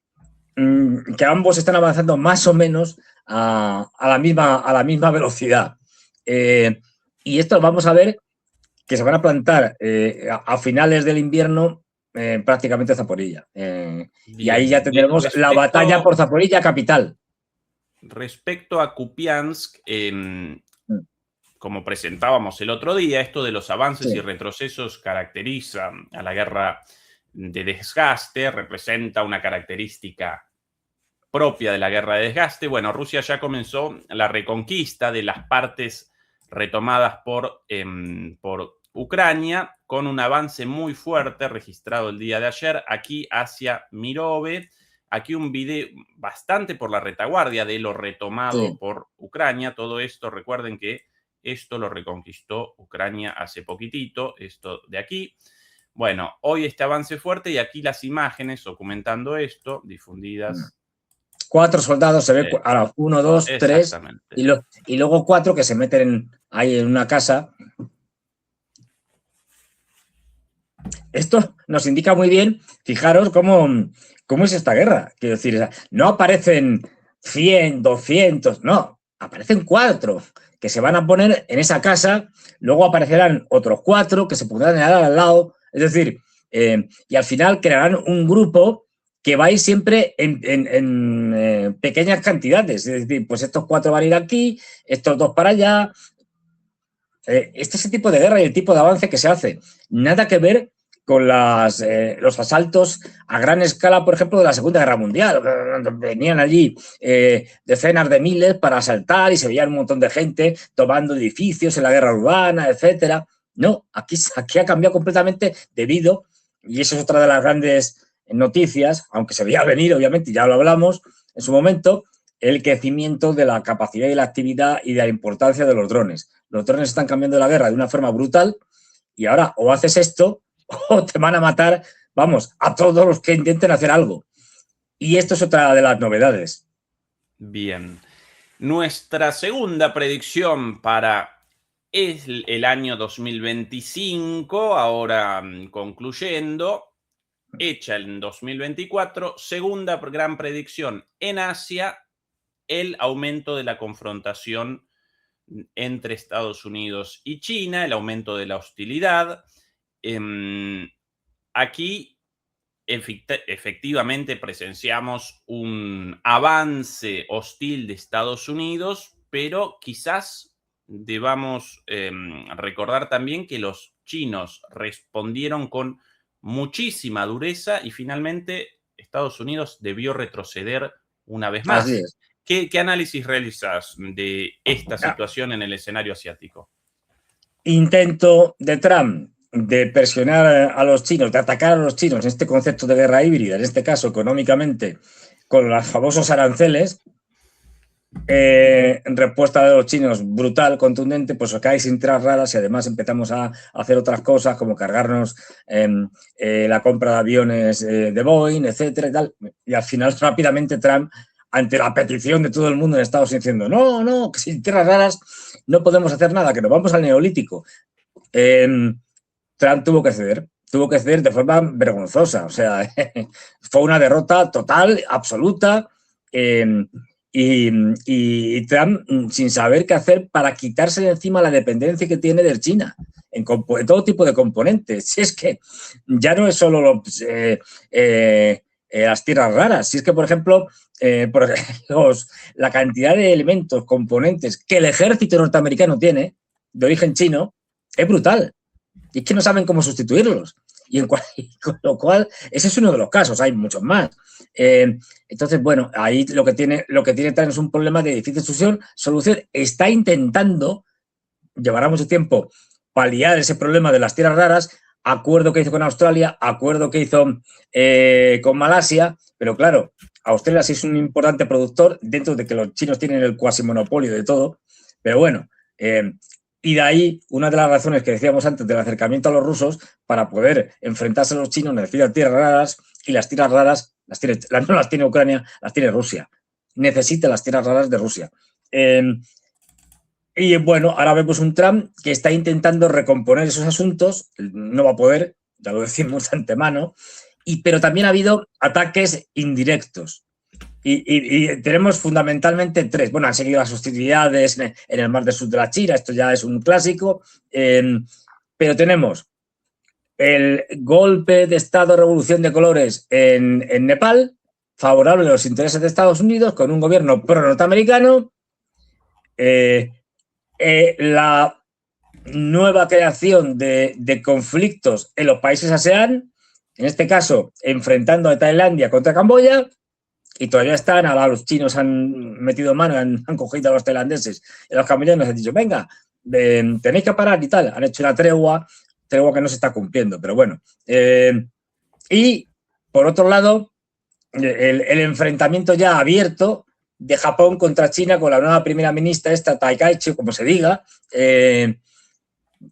que ambos están avanzando más o menos a la misma velocidad. Y esto vamos a ver que se van a plantar a finales del invierno prácticamente Zaporilla. Y ahí ya tendremos la batalla por Zaporilla capital. Respecto a Kupiansk, como presentábamos el otro día, esto de los avances y retrocesos caracteriza a la guerra de desgaste, representa una característica propia de la guerra de desgaste. Bueno, Rusia ya comenzó la reconquista de las partes retomadas por Ucrania, con un avance muy fuerte registrado el día de ayer, aquí hacia Mirove. Aquí un video bastante por la retaguardia de lo retomado por Ucrania. Todo esto, recuerden que esto lo reconquistó Ucrania hace poquitito, esto de aquí. Bueno, hoy este avance fuerte y aquí las imágenes documentando esto, difundidas. 4 soldados, se ve ahora 1, 2, 3 y luego 4 que se meten ahí en una casa. Esto nos indica muy bien, fijaros cómo es esta guerra. Quiero decir, no aparecen 100, 200, no, aparecen 4 que se van a poner en esa casa, luego aparecerán otros 4 que se pondrán al lado, es decir, y al final crearán un grupo que va a ir siempre en pequeñas cantidades, es decir, pues estos 4 van a ir aquí, estos 2 para allá. Este es el tipo de guerra y el tipo de avance que se hace. Nada que ver con los asaltos a gran escala, por ejemplo, de la Segunda Guerra Mundial. Venían allí decenas de miles para asaltar y se veían un montón de gente tomando edificios en la guerra urbana, etcétera. No, aquí ha cambiado completamente debido, y eso es otra de las grandes noticias, aunque se veía venir, obviamente, ya lo hablamos en su momento, el crecimiento de la capacidad y la actividad y de la importancia de los drones. Los drones están cambiando la guerra de una forma brutal y ahora o haces esto o te van a matar, vamos, a todos los que intenten hacer algo. Y esto es otra de las novedades. Bien. Nuestra segunda predicción para el año 2025, ahora concluyendo, hecha en 2024, segunda gran predicción en Asia, el aumento de la confrontación entre Estados Unidos y China, el aumento de la hostilidad. Aquí efectivamente presenciamos un avance hostil de Estados Unidos, pero quizás debamos recordar también que los chinos respondieron con muchísima dureza y finalmente Estados Unidos debió retroceder una vez más. Así es. ¿Qué análisis realizas de esta situación en el escenario asiático? Intento de Trump de presionar a los chinos, de atacar a los chinos en este concepto de guerra híbrida, en este caso económicamente, con los famosos aranceles, en respuesta de los chinos brutal, contundente, pues os caéis sin tras raras y además empezamos a hacer otras cosas como cargarnos la compra de aviones de Boeing, etcétera y tal. Y al final rápidamente Trump, ante la petición de todo el mundo en Estados Unidos diciendo no, que sin tierras raras no podemos hacer nada, que nos vamos al neolítico. Trump tuvo que ceder de forma vergonzosa, o sea, fue una derrota total, absoluta, y Trump sin saber qué hacer para quitarse de encima la dependencia que tiene de China en todo tipo de componentes. Si es que ya no es solo las tierras raras, si es que, por ejemplo, la cantidad de elementos, componentes que el ejército norteamericano tiene, de origen chino, es brutal. Y es que no saben cómo sustituirlos. y con lo cual, ese es uno de los casos, hay muchos más. Entonces, bueno, ahí lo que tiene Trump es un problema de difícil solución. Está intentando, llevará mucho tiempo, paliar ese problema de las tierras raras, acuerdo que hizo con Australia, acuerdo que hizo con Malasia, pero claro, Australia sí es un importante productor dentro de que los chinos tienen el cuasimonopolio de todo, pero bueno, y de ahí una de las razones que decíamos antes del acercamiento a los rusos, para poder enfrentarse a los chinos necesitan tierras raras, y las tierras raras no las tiene Ucrania, las tiene Rusia. Necesita las tierras raras de Rusia. Y bueno, ahora vemos un Trump que está intentando recomponer esos asuntos, no va a poder, ya lo decimos de antemano, pero también ha habido ataques indirectos. Y tenemos fundamentalmente tres. Bueno, han seguido las hostilidades en el Mar del Sur de la China, esto ya es un clásico, pero tenemos el golpe de Estado Revolución de Colores en Nepal, favorable a los intereses de Estados Unidos, con un gobierno pro-norteamericano, la nueva creación de conflictos en los países ASEAN, en este caso enfrentando a Tailandia contra Camboya, y todavía están, ahora los chinos han metido mano, han cogido a los tailandeses, y los camboyanos han dicho, venga, tenéis que parar y tal, han hecho una tregua que no se está cumpliendo, pero bueno. Y, por otro lado, el enfrentamiento ya abierto de Japón contra China con la nueva primera ministra, esta Taikaichi, como se diga, que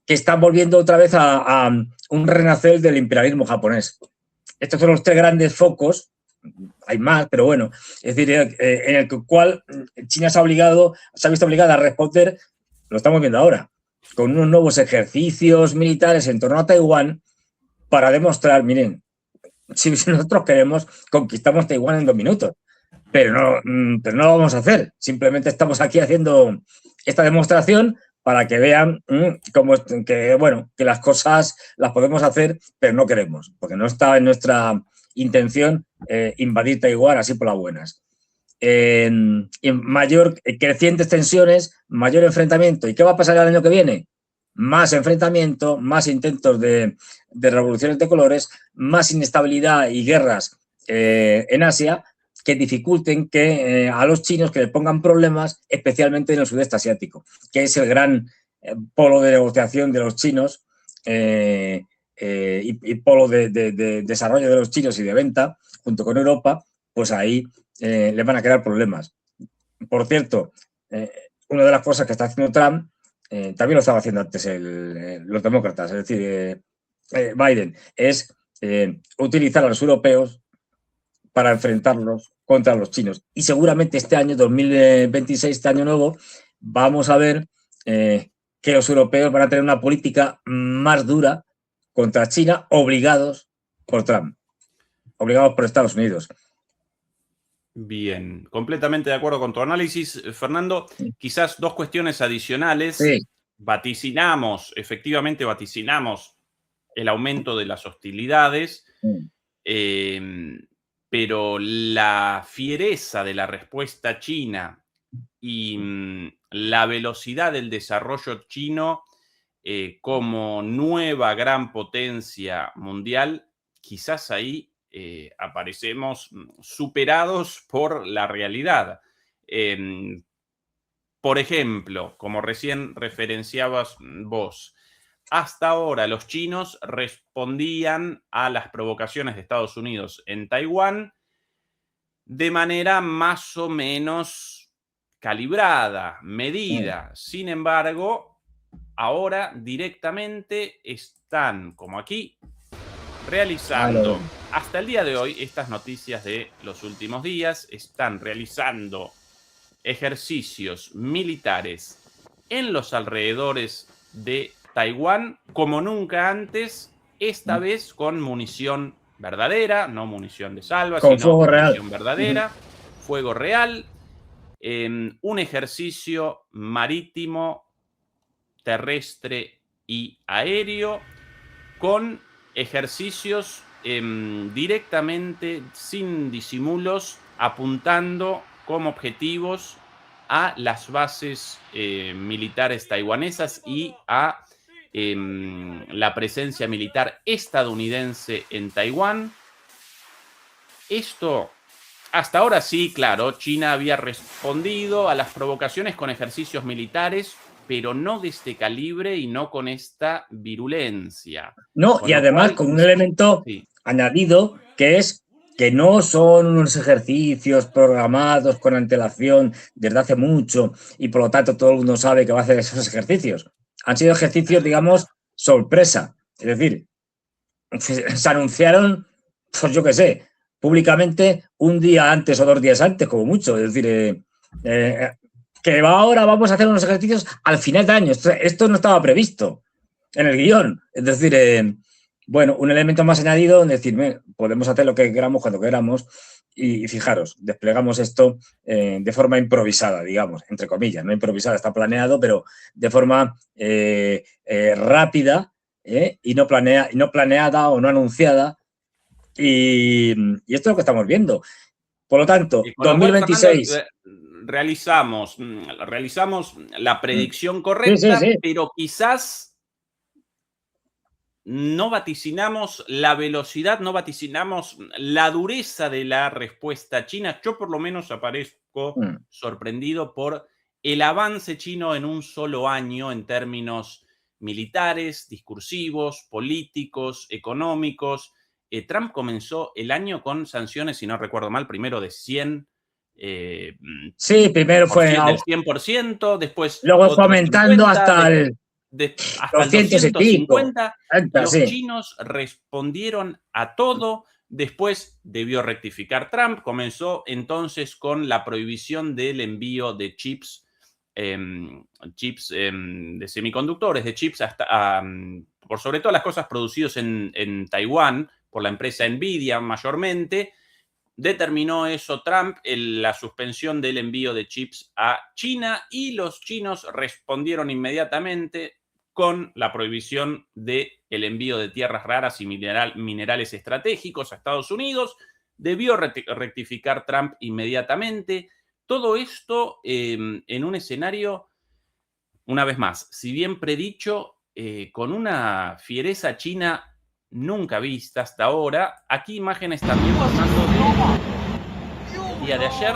está volviendo otra vez a un renacer del imperialismo japonés. Estos son los tres grandes focos, hay más, pero bueno, es decir, en el cual China se ha visto obligada a responder, lo estamos viendo ahora, con unos nuevos ejercicios militares en torno a Taiwán para demostrar, miren, si nosotros queremos, conquistamos Taiwán en 2 minutos. Pero no lo vamos a hacer. Simplemente estamos aquí haciendo esta demostración para que vean que las cosas las podemos hacer, pero no queremos, porque no está en nuestra intención invadir Taiwán así por las buenas. Crecientes tensiones, mayor enfrentamiento. ¿Y qué va a pasar el año que viene? Más enfrentamiento, más intentos de revoluciones de colores, más inestabilidad y guerras en Asia, que dificulten que a los chinos que les pongan problemas, especialmente en el sudeste asiático, que es el gran polo de negociación de los chinos y polo de desarrollo de los chinos y de venta, junto con Europa, pues ahí les van a crear problemas. Por cierto, una de las cosas que está haciendo Trump, también lo estaba haciendo antes los demócratas, es decir, Biden, es utilizar a los europeos para enfrentarlos contra los chinos. Y seguramente este año, 2026, este año nuevo, vamos a ver que los europeos van a tener una política más dura contra China, obligados por Trump, obligados por Estados Unidos. Bien, completamente de acuerdo con tu análisis, Fernando. Quizás dos cuestiones adicionales. Sí. Efectivamente vaticinamos el aumento de las hostilidades, pero la fiereza de la respuesta china y la velocidad del desarrollo chino como nueva gran potencia mundial, quizás ahí aparecemos superados por la realidad. Por ejemplo, como recién referenciabas vos, hasta ahora los chinos respondían a las provocaciones de Estados Unidos en Taiwán de manera más o menos calibrada, medida. Sin embargo, ahora directamente están, como aquí, realizando, hasta el día de hoy, estas noticias de los últimos días, están realizando ejercicios militares en los alrededores de Taiwán como nunca antes, esta vez con munición verdadera, no munición de salva, con sino fuego munición real. verdadera, fuego real, un ejercicio marítimo, terrestre y aéreo, con ejercicios directamente, sin disimulos, apuntando como objetivos a las bases militares taiwanesas y a la presencia militar estadounidense en Taiwán. Esto, hasta ahora sí, claro, China había respondido a las provocaciones con ejercicios militares, pero no de este calibre y no con esta virulencia. No, y además con un elemento añadido, que es que no son unos ejercicios programados con antelación desde hace mucho y por lo tanto todo el mundo sabe que va a hacer esos ejercicios. Han sido ejercicios, digamos, sorpresa. Es decir, se anunciaron, pues yo qué sé, públicamente un día antes o 2 días antes, como mucho. Es decir, que ahora vamos a hacer unos ejercicios al final de año. Esto no estaba previsto en el guión. Es decir, bueno, un elemento más añadido, es decir, podemos hacer lo que queramos cuando queramos y fijaros, desplegamos esto de forma improvisada, digamos, entre comillas, no improvisada, está planeado, pero de forma rápida y no planeada o no anunciada. Y esto es lo que estamos viendo. Por lo tanto, 2026... Fernando, realizamos la predicción correcta, sí. pero quizás no vaticinamos la velocidad, no vaticinamos la dureza de la respuesta china. Yo por lo menos aparezco sorprendido por el avance chino en un solo año en términos militares, discursivos, políticos, económicos. Trump comenzó el año con sanciones, si no recuerdo mal, primero de 100%. Sí, primero fue del 100%, después luego fue aumentando 50, hasta el... hasta el 250, los sí. chinos respondieron a todo. Después debió rectificar Trump. Comenzó entonces con la prohibición del envío de chips de semiconductores, de chips por sobre todo las cosas producidas en Taiwán por la empresa Nvidia mayormente. Determinó eso Trump, la suspensión del envío de chips a China, y los chinos respondieron inmediatamente con la prohibición del envío de tierras raras y minerales estratégicos a Estados Unidos. Debió rectificar Trump inmediatamente. Todo esto en un escenario, una vez más, si bien predicho, con una fiereza china nunca vista hasta ahora. Aquí imágenes también, Fernando, del día de ayer,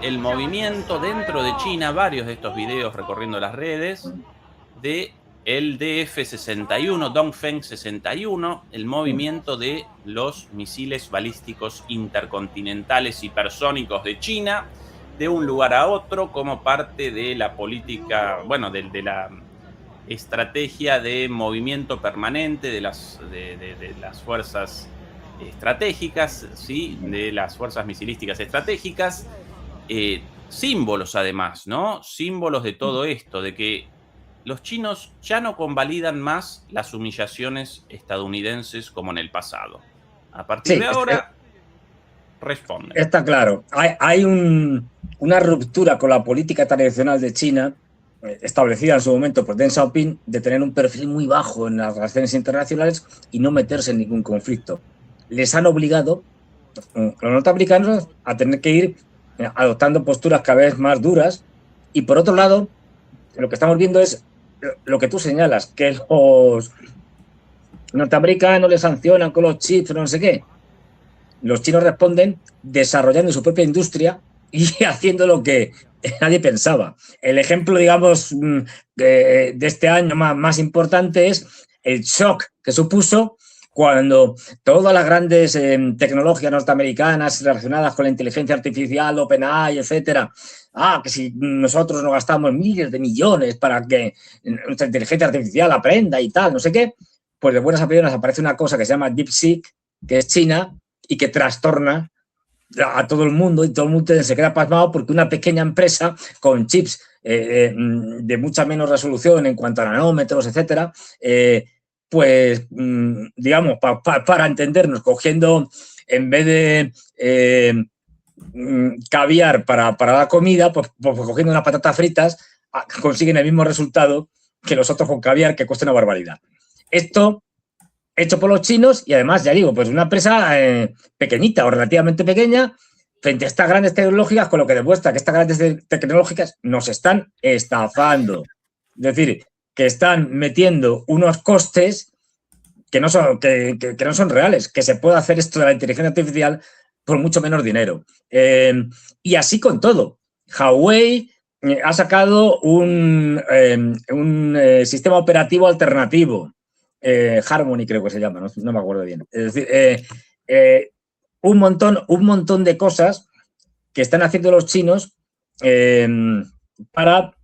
del movimiento dentro de China, varios de estos videos recorriendo las redes, de el DF-61, Dongfeng 61, el movimiento de los misiles balísticos intercontinentales hipersónicos de China, de un lugar a otro, como parte de la política, bueno, de la estrategia de movimiento permanente de las fuerzas estratégicas, ¿sí? De las fuerzas misilísticas estratégicas. Símbolos además, ¿no? Símbolos de todo esto, de que los chinos ya no convalidan más las humillaciones estadounidenses como en el pasado. A partir de ahora, responden. Está claro. Hay una ruptura con la política tradicional de China, establecida en su momento por Deng Xiaoping, de tener un perfil muy bajo en las relaciones internacionales y no meterse en ningún conflicto. Les han obligado, los norteamericanos, a tener que ir adoptando posturas cada vez más duras, y por otro lado, lo que estamos viendo es lo que tú señalas, que los norteamericanos les sancionan con los chips, no sé qué. Los chinos responden desarrollando su propia industria y haciendo lo que nadie pensaba. El ejemplo, digamos, de este año más importante es el shock que supuso cuando todas las grandes tecnologías norteamericanas relacionadas con la inteligencia artificial, OpenAI, etcétera, que si nosotros nos gastamos miles de millones para que nuestra inteligencia artificial aprenda y tal, no sé qué, pues de buenas a primeras aparece una cosa que se llama DeepSeek, que es China, y que trastorna a todo el mundo, y todo el mundo se queda pasmado porque una pequeña empresa con chips de mucha menos resolución en cuanto a nanómetros, etcétera, pues, digamos, para entendernos, cogiendo, en vez de caviar para la comida, pues cogiendo unas patatas fritas, consiguen el mismo resultado que los otros con caviar, que cuesta una barbaridad. Esto hecho por los chinos, y además, ya digo, pues una empresa pequeñita o relativamente pequeña frente a estas grandes tecnológicas, con lo que demuestra que estas grandes tecnológicas nos están estafando. Es decir, que están metiendo unos costes que no son, que no son reales, que se puede hacer esto de la inteligencia artificial por mucho menos dinero. Y así con todo. Huawei ha sacado un sistema operativo alternativo, Harmony creo que se llama, no me acuerdo bien. Es decir, un montón de cosas que están haciendo los chinos para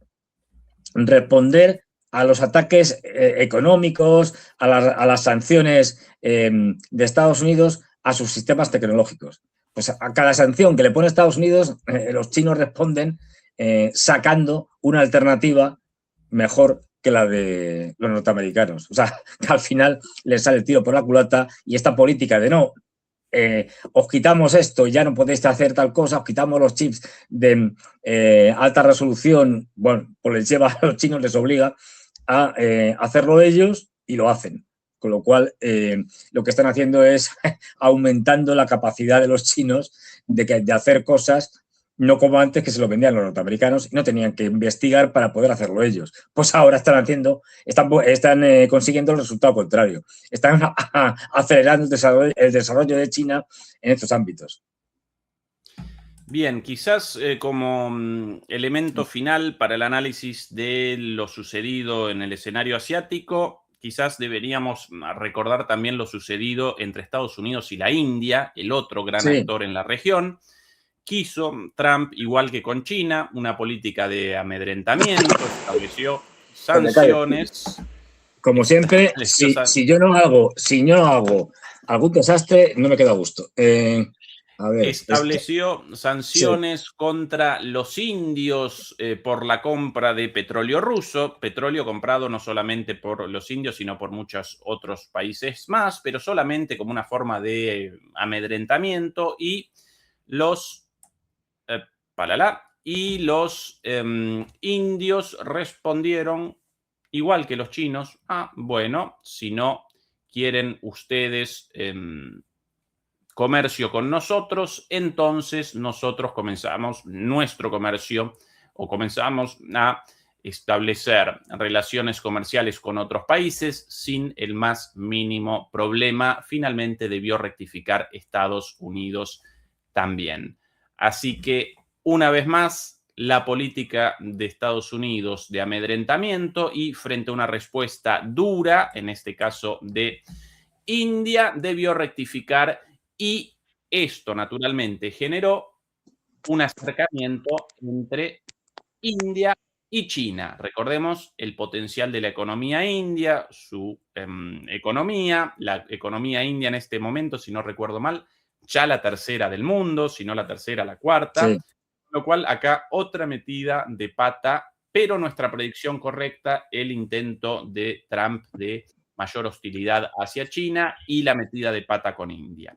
responder a los ataques económicos, a las sanciones de Estados Unidos a sus sistemas tecnológicos. Pues a cada sanción que le pone Estados Unidos, los chinos responden sacando una alternativa mejor que la de los norteamericanos. O sea, que al final les sale el tiro por la culata y esta política de no, os quitamos esto, ya no podéis hacer tal cosa, os quitamos los chips de alta resolución, bueno, pues les lleva a los chinos, les obliga a hacerlo ellos y lo hacen. Con lo cual, lo que están haciendo es aumentando la capacidad de los chinos de hacer cosas, no como antes que se lo vendían los norteamericanos y no tenían que investigar para poder hacerlo ellos. Pues ahora están consiguiendo el resultado contrario. Están acelerando el desarrollo de China en estos ámbitos. Bien, quizás como elemento final para el análisis de lo sucedido en el escenario asiático, quizás deberíamos recordar también lo sucedido entre Estados Unidos y la India, el otro gran actor en la región. Quiso Trump, igual que con China, una política de amedrentamiento, estableció sanciones. Como siempre, si yo no hago algún desastre, no me queda a gusto. A ver, estableció sanciones contra los indios por la compra de petróleo ruso, petróleo comprado no solamente por los indios, sino por muchos otros países más, pero solamente como una forma de amedrentamiento, y los indios respondieron igual que los chinos: bueno, si no quieren ustedes comercio con nosotros, entonces nosotros comenzamos nuestro comercio o comenzamos a establecer relaciones comerciales con otros países sin el más mínimo problema. Finalmente debió rectificar Estados Unidos también. Así que, una vez más, la política de Estados Unidos de amedrentamiento y frente a una respuesta dura, en este caso de India, debió rectificar, y esto naturalmente generó un acercamiento entre India y China. Recordemos el potencial de la economía india, su economía, la economía india en este momento, si no recuerdo mal, ya la tercera del mundo, si no la tercera, la cuarta. Sí. Lo cual acá otra metida de pata, pero nuestra predicción correcta, el intento de Trump de mayor hostilidad hacia China y la metida de pata con India.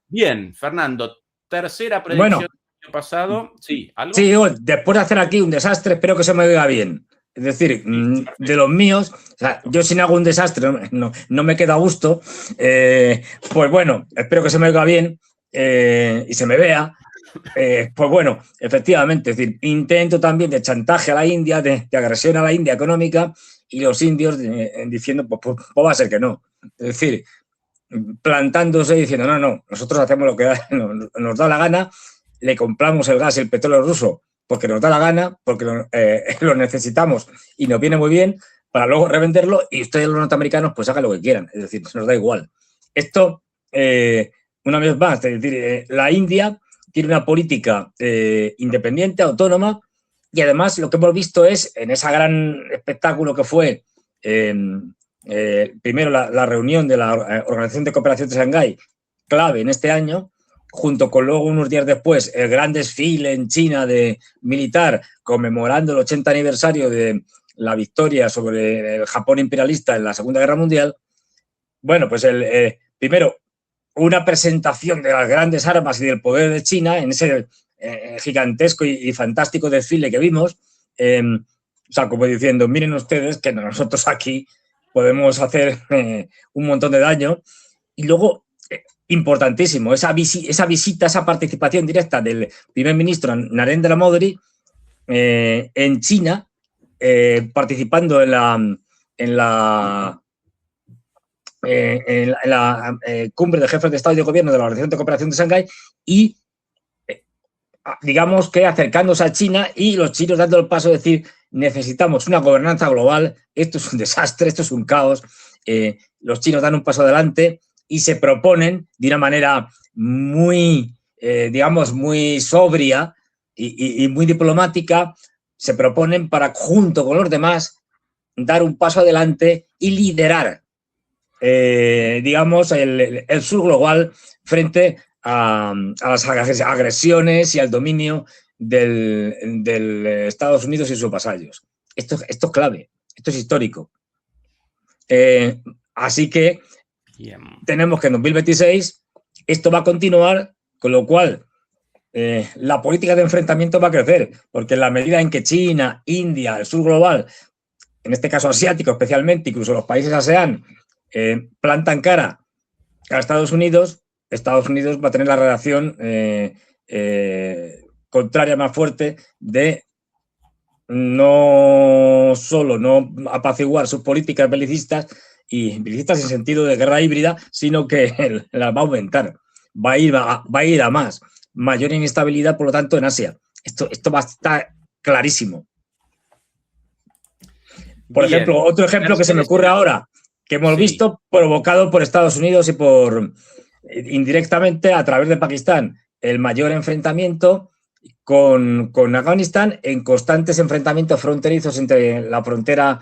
Bien, Fernando, tercera predicción del año pasado. Sí, ¿algo? Sí, después de hacer aquí un desastre, espero que se me oiga bien. Es decir, de los míos, o sea, yo si no hago un desastre no me queda a gusto. Pues bueno, espero que se me oiga bien y se me vea. Pues bueno, efectivamente, es decir, intento también de chantaje a la India, de agresión a la India económica, y los indios diciendo, pues va a ser que no. Es decir, plantándose y diciendo, no, nosotros hacemos lo que nos da la gana, le compramos el gas y el petróleo ruso porque nos da la gana, porque lo necesitamos y nos viene muy bien, para luego revenderlo, y ustedes los norteamericanos pues hagan lo que quieran, es decir, nos da igual. Esto, una vez más, es decir, la India tiene una política independiente, autónoma, y además lo que hemos visto es, en ese gran espectáculo que fue primero la reunión de la Organización de Cooperación de Shanghái, clave en este año, junto con luego unos días después el gran desfile en China de militar conmemorando el 80 aniversario de la victoria sobre el Japón imperialista en la Segunda Guerra Mundial. Bueno, pues primero una presentación de las grandes armas y del poder de China en ese gigantesco y fantástico desfile que vimos, o sea, como diciendo, miren ustedes que nosotros aquí podemos hacer un montón de daño. Y luego, importantísimo, esa visita, esa participación directa del primer ministro Narendra Modi en China, participando en la cumbre de jefes de Estado y de Gobierno de la Organización de Cooperación de Shanghái y digamos que acercándose a China y los chinos dando el paso de decir necesitamos una gobernanza global, esto es un desastre, esto es un caos. Los chinos dan un paso adelante y se proponen de una manera muy, digamos, muy sobria y muy diplomática, se proponen para, junto con los demás, dar un paso adelante y liderar, digamos, el sur global frente a las agresiones y al dominio del Estados Unidos y sus vasallos. Esto es clave, esto es histórico. Así que tenemos que en 2026 esto va a continuar, con lo cual la política de enfrentamiento va a crecer, porque en la medida en que China, India, el sur global, en este caso asiático especialmente, incluso los países ASEAN, plantan cara a Estados Unidos va a tener la relación contraria más fuerte de no solo no apaciguar sus políticas belicistas en sentido de guerra híbrida, sino que las va a aumentar, va a ir a más, mayor inestabilidad, por lo tanto, en Asia. Esto va a estar clarísimo. Por ejemplo, otro ejemplo que se me ocurre ahora, que hemos visto provocado por Estados Unidos y por indirectamente a través de Pakistán, el mayor enfrentamiento con Afganistán en constantes enfrentamientos fronterizos entre la frontera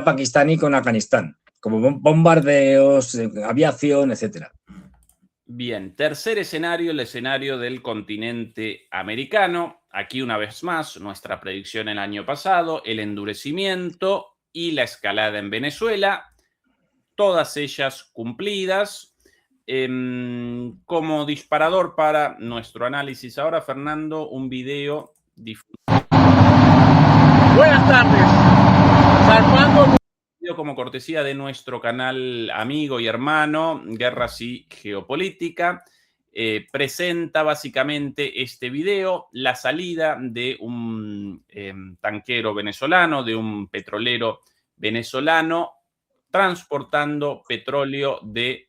pakistaní con Afganistán, como bombardeos, aviación, etcétera. Bien, tercer escenario, el escenario del continente americano. Aquí una vez más, nuestra predicción el año pasado, el endurecimiento y la escalada en Venezuela, todas ellas cumplidas. Como disparador para nuestro análisis ahora, Fernando, un video difundido. Buenas tardes. Como cortesía de nuestro canal amigo y hermano, Guerras y Geopolítica, presenta básicamente este video, la salida de un tanquero venezolano, de un petrolero venezolano, transportando petróleo de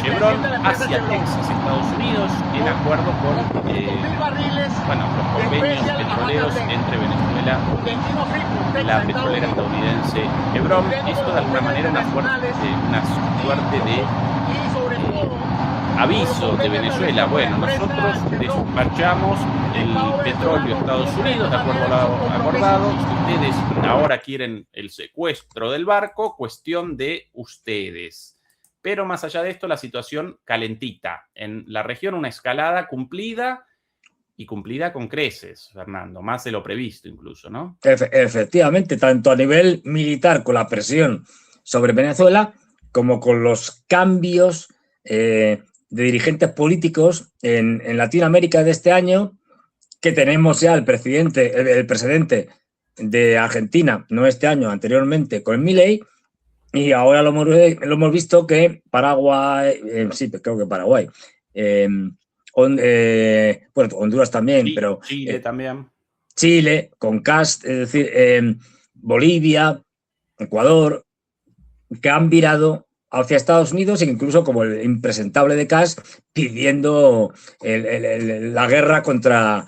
Chevron hacia Texas, Estados Unidos, en acuerdo con los convenios petroleros entre Venezuela y la petrolera estadounidense Chevron. Esto de alguna manera una suerte de aviso de Venezuela. Bueno, nosotros despachamos el petróleo a Estados Unidos de acuerdo a lo acordado. Si ustedes ahora quieren el secuestro del barco, cuestión de ustedes. Pero más allá de esto, la situación calentita. En la región una escalada cumplida y cumplida con creces, Fernando, más de lo previsto incluso, ¿no? Efectivamente, tanto a nivel militar con la presión sobre Venezuela como con los cambios de dirigentes políticos en Latinoamérica de este año, que tenemos ya el presidente de Argentina, no este año, anteriormente con Milei, y ahora lo hemos visto que Paraguay, sí, creo que Paraguay, Honduras también, Sí, pero Chile también. Chile, con Kast, es decir, Bolivia, Ecuador, que han virado hacia Estados Unidos, e incluso como el impresentable de Kast pidiendo la guerra contra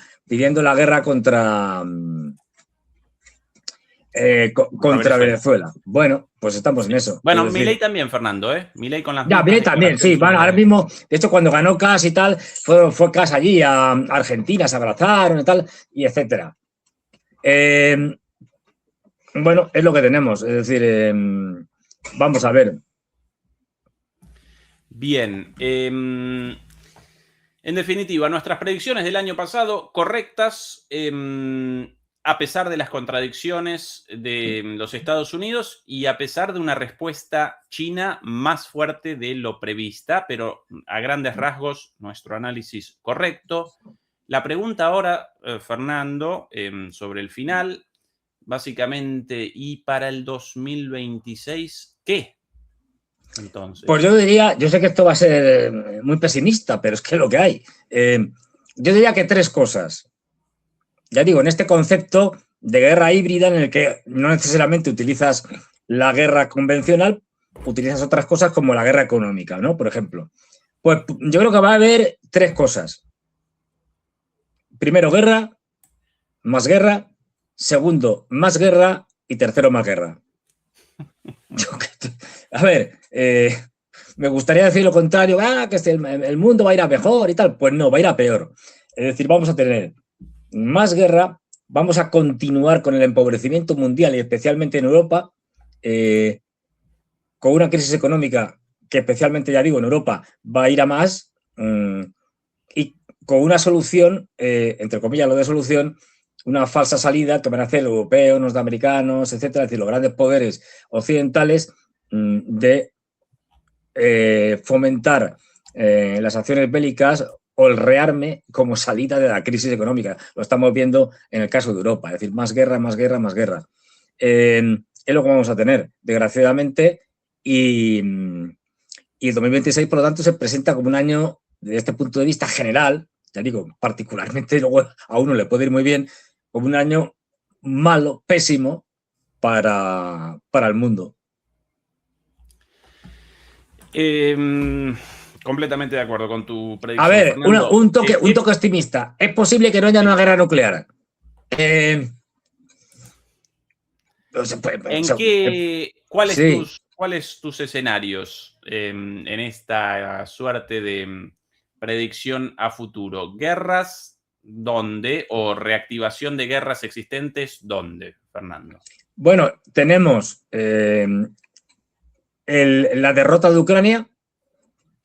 Venezuela. Bueno, pues estamos en eso. Bueno, Milei también, Fernando, ¿eh? Milei con las Ya, Milei también, sí. Bueno, ahora mismo, de hecho, cuando ganó Kast y tal, fue Kast allí a Argentina, se abrazaron y tal, y etcétera. Bueno, es lo que tenemos. Es decir, vamos a ver. Bien. En definitiva, nuestras predicciones del año pasado correctas, a pesar de las contradicciones de los Estados Unidos y a pesar de una respuesta china más fuerte de lo prevista, pero a grandes rasgos nuestro análisis correcto. La pregunta ahora, Fernando, sobre el final, básicamente, ¿y para el 2026 qué? Entonces, pues yo diría, yo sé que esto va a ser muy pesimista, pero es que es lo que hay. Yo diría que tres cosas. ya digo, en este concepto de guerra híbrida en el que no necesariamente utilizas la guerra convencional, utilizas otras cosas como la guerra económica, ¿no? Por ejemplo. Pues yo creo que va a haber 3 cosas. Primero, guerra, más guerra. Segundo, más guerra. Y tercero, más guerra. A ver, me gustaría decir lo contrario, que el mundo va a ir a mejor y tal. Pues no, va a ir a peor. Es decir, vamos a tener más guerra, vamos a continuar con el empobrecimiento mundial y especialmente en Europa, con una crisis económica que especialmente, ya digo, en Europa va a ir a más, y con una solución, entre comillas lo de solución, una falsa salida que van a hacer los europeos, norteamericanos, etcétera, es decir, los grandes poderes occidentales, de fomentar las acciones bélicas o el rearme como salida de la crisis económica. Lo estamos viendo en el caso de Europa, es decir, más guerra, más guerra, más guerra. Es lo que vamos a tener, desgraciadamente, y el 2026, por lo tanto, se presenta como un año, desde este punto de vista general, ya digo, particularmente luego a uno le puede ir muy bien, como un año malo, pésimo para el mundo. Completamente de acuerdo con tu predicción. A ver, Fernando. un toque optimista. ¿Es posible que no haya una guerra nuclear? ¿Cuáles tus escenarios en esta suerte de predicción a futuro? ¿Guerras dónde? ¿O reactivación de guerras existentes dónde, Fernando? Bueno, tenemos la derrota de Ucrania.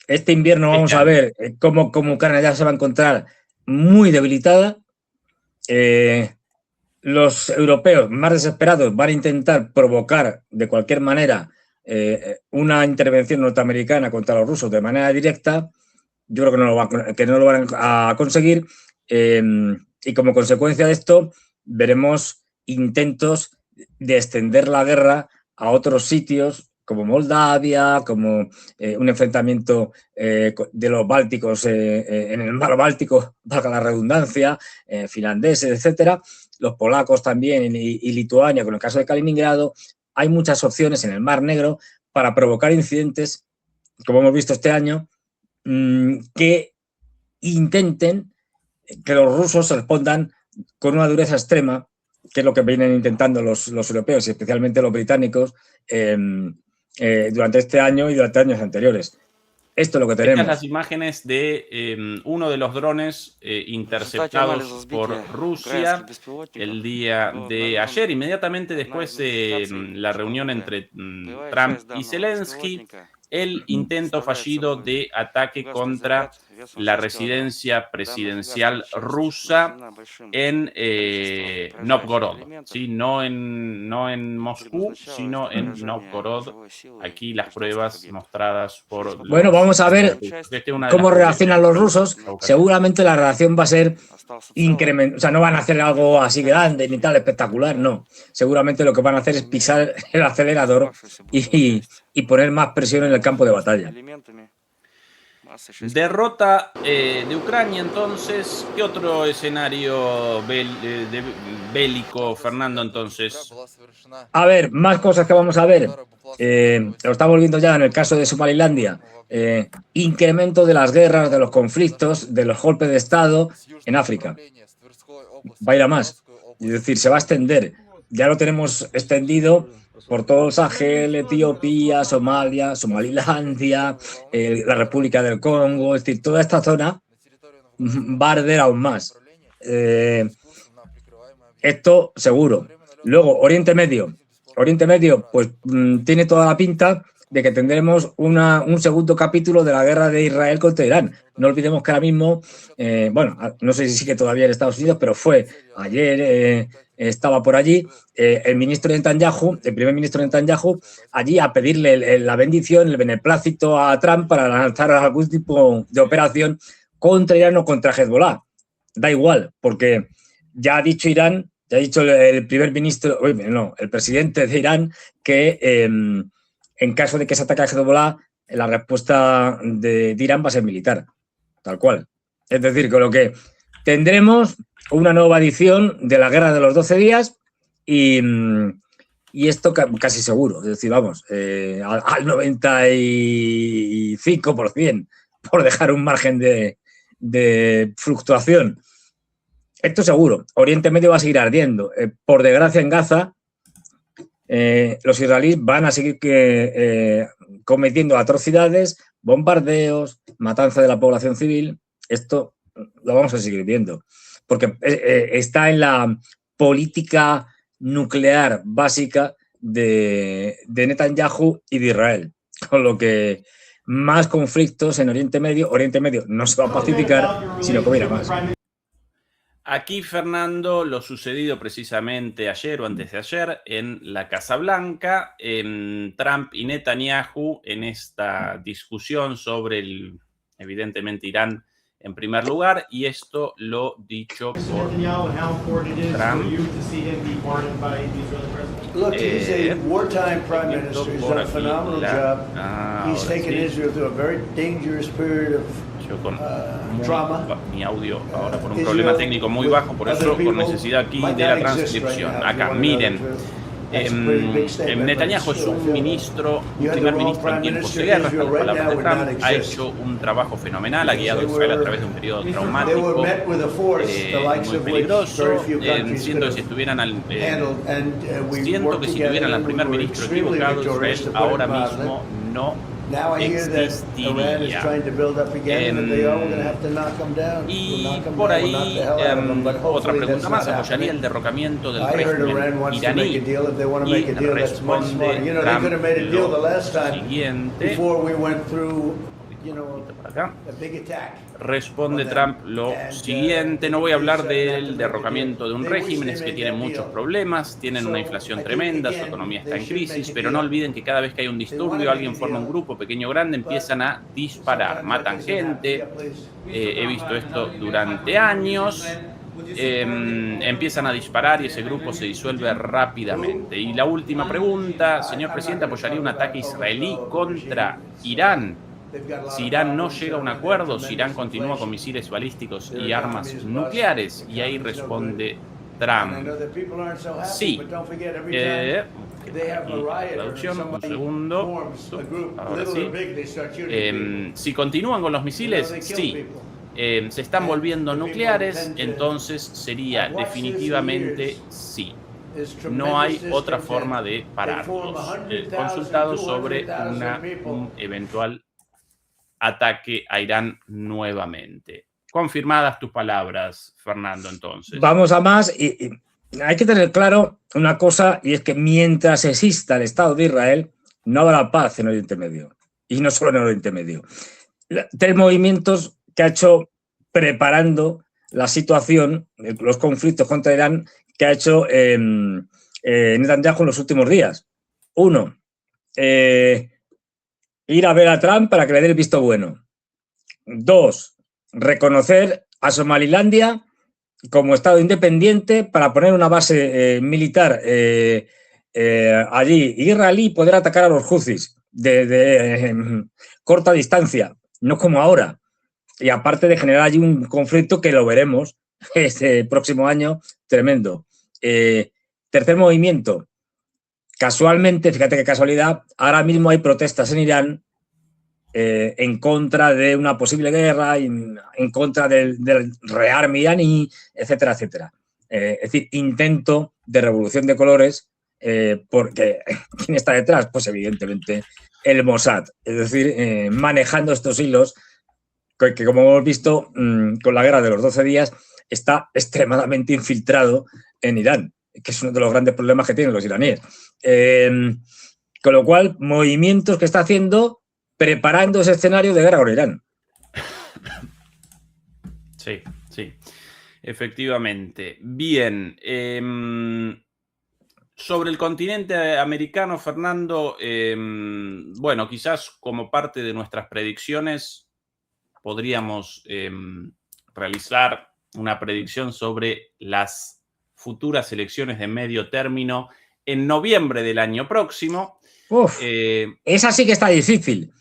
Este invierno vamos a ver cómo Ucrania ya se va a encontrar muy debilitada. Los europeos más desesperados van a intentar provocar de cualquier manera una intervención norteamericana contra los rusos de manera directa. Yo creo que no lo van a conseguir, y como consecuencia de esto veremos intentos de extender la guerra a otros sitios como Moldavia, como un enfrentamiento de los bálticos en el mar Báltico, valga la redundancia, finlandeses, etcétera, los polacos también y Lituania, con el caso de Kaliningrado. Hay muchas opciones en el Mar Negro para provocar incidentes, como hemos visto este año, que intenten que los rusos respondan con una dureza extrema, que es lo que vienen intentando los europeos y especialmente los británicos durante este año y durante años anteriores. Esto es lo que tenemos. Estas las imágenes de uno de los drones interceptados por Rusia el día de ayer, inmediatamente después de la reunión entre Trump y Zelensky, el intento fallido de ataque contra la residencia presidencial rusa en Novgorod, ¿sí? No en Moscú, sino en Novgorod. Aquí las pruebas mostradas por... Bueno, vamos a ver cómo reaccionan los rusos. Seguramente la reacción va a ser incremental, o sea, no van a hacer algo así grande ni tal espectacular, no. Seguramente lo que van a hacer es pisar el acelerador y poner más presión en el campo de batalla. Derrota de Ucrania, entonces. ¿Qué otro escenario bélico, Fernando, entonces? A ver, más cosas que vamos a ver. Lo estamos viendo ya en el caso de Somalilandia. Incremento de las guerras, de los conflictos, de los golpes de Estado en África. Va a ir a más. Es decir, se va a extender. Ya lo tenemos extendido por todo el Sahel, Etiopía, Somalia, Somalilandia, la República del Congo, es decir, toda esta zona va a arder aún más. Esto seguro. Luego, Oriente Medio. Oriente Medio, pues tiene toda la pinta de que tendremos un segundo capítulo de la guerra de Israel contra Irán. No olvidemos que ahora mismo, bueno, no sé si sigue todavía en Estados Unidos, pero fue ayer, estaba por allí el ministro Netanyahu, el primer ministro Netanyahu, allí a pedirle la bendición, el beneplácito a Trump para lanzar algún tipo de operación contra Irán o contra Hezbollah. Da igual, porque ya ha dicho Irán, ya ha dicho el primer ministro, el presidente de Irán, que en caso de que se ataque a Hezbollah, la respuesta de Irán va a ser militar, tal cual. Es decir, con lo que tendremos una nueva edición de la Guerra de los 12 días y esto casi seguro, es decir, vamos, al 95%, por dejar un margen de fluctuación. Esto seguro, Oriente Medio va a seguir ardiendo. Por desgracia, en Gaza, los israelíes van a seguir cometiendo atrocidades, bombardeos, matanza de la población civil. Esto lo vamos a seguir viendo, porque está en la política nuclear básica de Netanyahu y de Israel, con lo que más conflictos en Oriente Medio no se va a pacificar, sino que va a ir a más. Aquí, Fernando, lo sucedido precisamente ayer o antes de ayer en la Casa Blanca, Trump y Netanyahu en esta discusión sobre evidentemente Irán en primer lugar, y esto lo dicho por Trump. Look, he's a wartime prime minister. He's done a phenomenal job. He's taken Israel through a very dangerous period of trauma. Mi audio ahora por un problema técnico muy bajo, por eso por necesidad aquí de la transcripción. Acá, miren. Netanyahu es un primer ministro en tiempos de guerra, con las palabras de Trump, ha hecho un trabajo fenomenal, ha guiado a Israel a través de un periodo traumático, muy peligroso, siento que si estuvieran al primer ministro equivocado, Israel ahora mismo no existiría. Y por ahí, otra pregunta más, ¿apoyaría el derrocamiento del régimen iraní? Y responde Trump lo siguiente. Responde Trump lo siguiente: no voy a hablar del derrocamiento de un régimen, es que tienen muchos problemas, tienen una inflación tremenda, su economía está en crisis, pero no olviden que cada vez que hay un disturbio, alguien forma un grupo, pequeño o grande, empiezan a disparar, matan gente, he visto esto durante años, empiezan a disparar y ese grupo se disuelve rápidamente. Y la última pregunta, señor presidente, ¿apoyaría un ataque israelí contra Irán? Si Irán no llega a un acuerdo, si Irán continúa con misiles balísticos y armas nucleares. Y ahí responde Trump: sí. Traducción, un segundo. Ahora sí. Si continúan con los misiles, sí. Se están volviendo nucleares, entonces sería definitivamente sí. No hay otra forma de pararlos. Consultado sobre un eventual ataque a Irán nuevamente. Confirmadas tus palabras, Fernando, entonces. Vamos a más y hay que tener claro una cosa, y es que mientras exista el Estado de Israel, no habrá paz en Oriente Medio. Y no solo en Oriente Medio. 3 movimientos que ha hecho preparando la situación, los conflictos contra Irán, que ha hecho Netanyahu en los últimos días. 1, ir a ver a Trump para que le dé el visto bueno. 2, reconocer a Somalilandia como Estado independiente para poner una base militar allí israelí y poder atacar a los houthis de corta distancia, no como ahora. Y aparte de generar allí un conflicto que lo veremos este próximo año tremendo. Tercer movimiento. Casualmente, fíjate qué casualidad, ahora mismo hay protestas en Irán en contra de una posible guerra, en contra del rearme iraní, etcétera, etcétera. Es decir, intento de revolución de colores, porque ¿quién está detrás? Pues evidentemente el Mossad, es decir, manejando estos hilos que como hemos visto con la guerra de los 12 días, está extremadamente infiltrado en Irán, que es uno de los grandes problemas que tienen los iraníes. Con lo cual, movimientos que está haciendo preparando ese escenario de guerra con Irán. Sí, sí, efectivamente. Bien, sobre el continente americano, Fernando, bueno, quizás como parte de nuestras predicciones podríamos realizar una predicción sobre las futuras elecciones de medio término en noviembre del año próximo. Uf, esa sí que está difícil.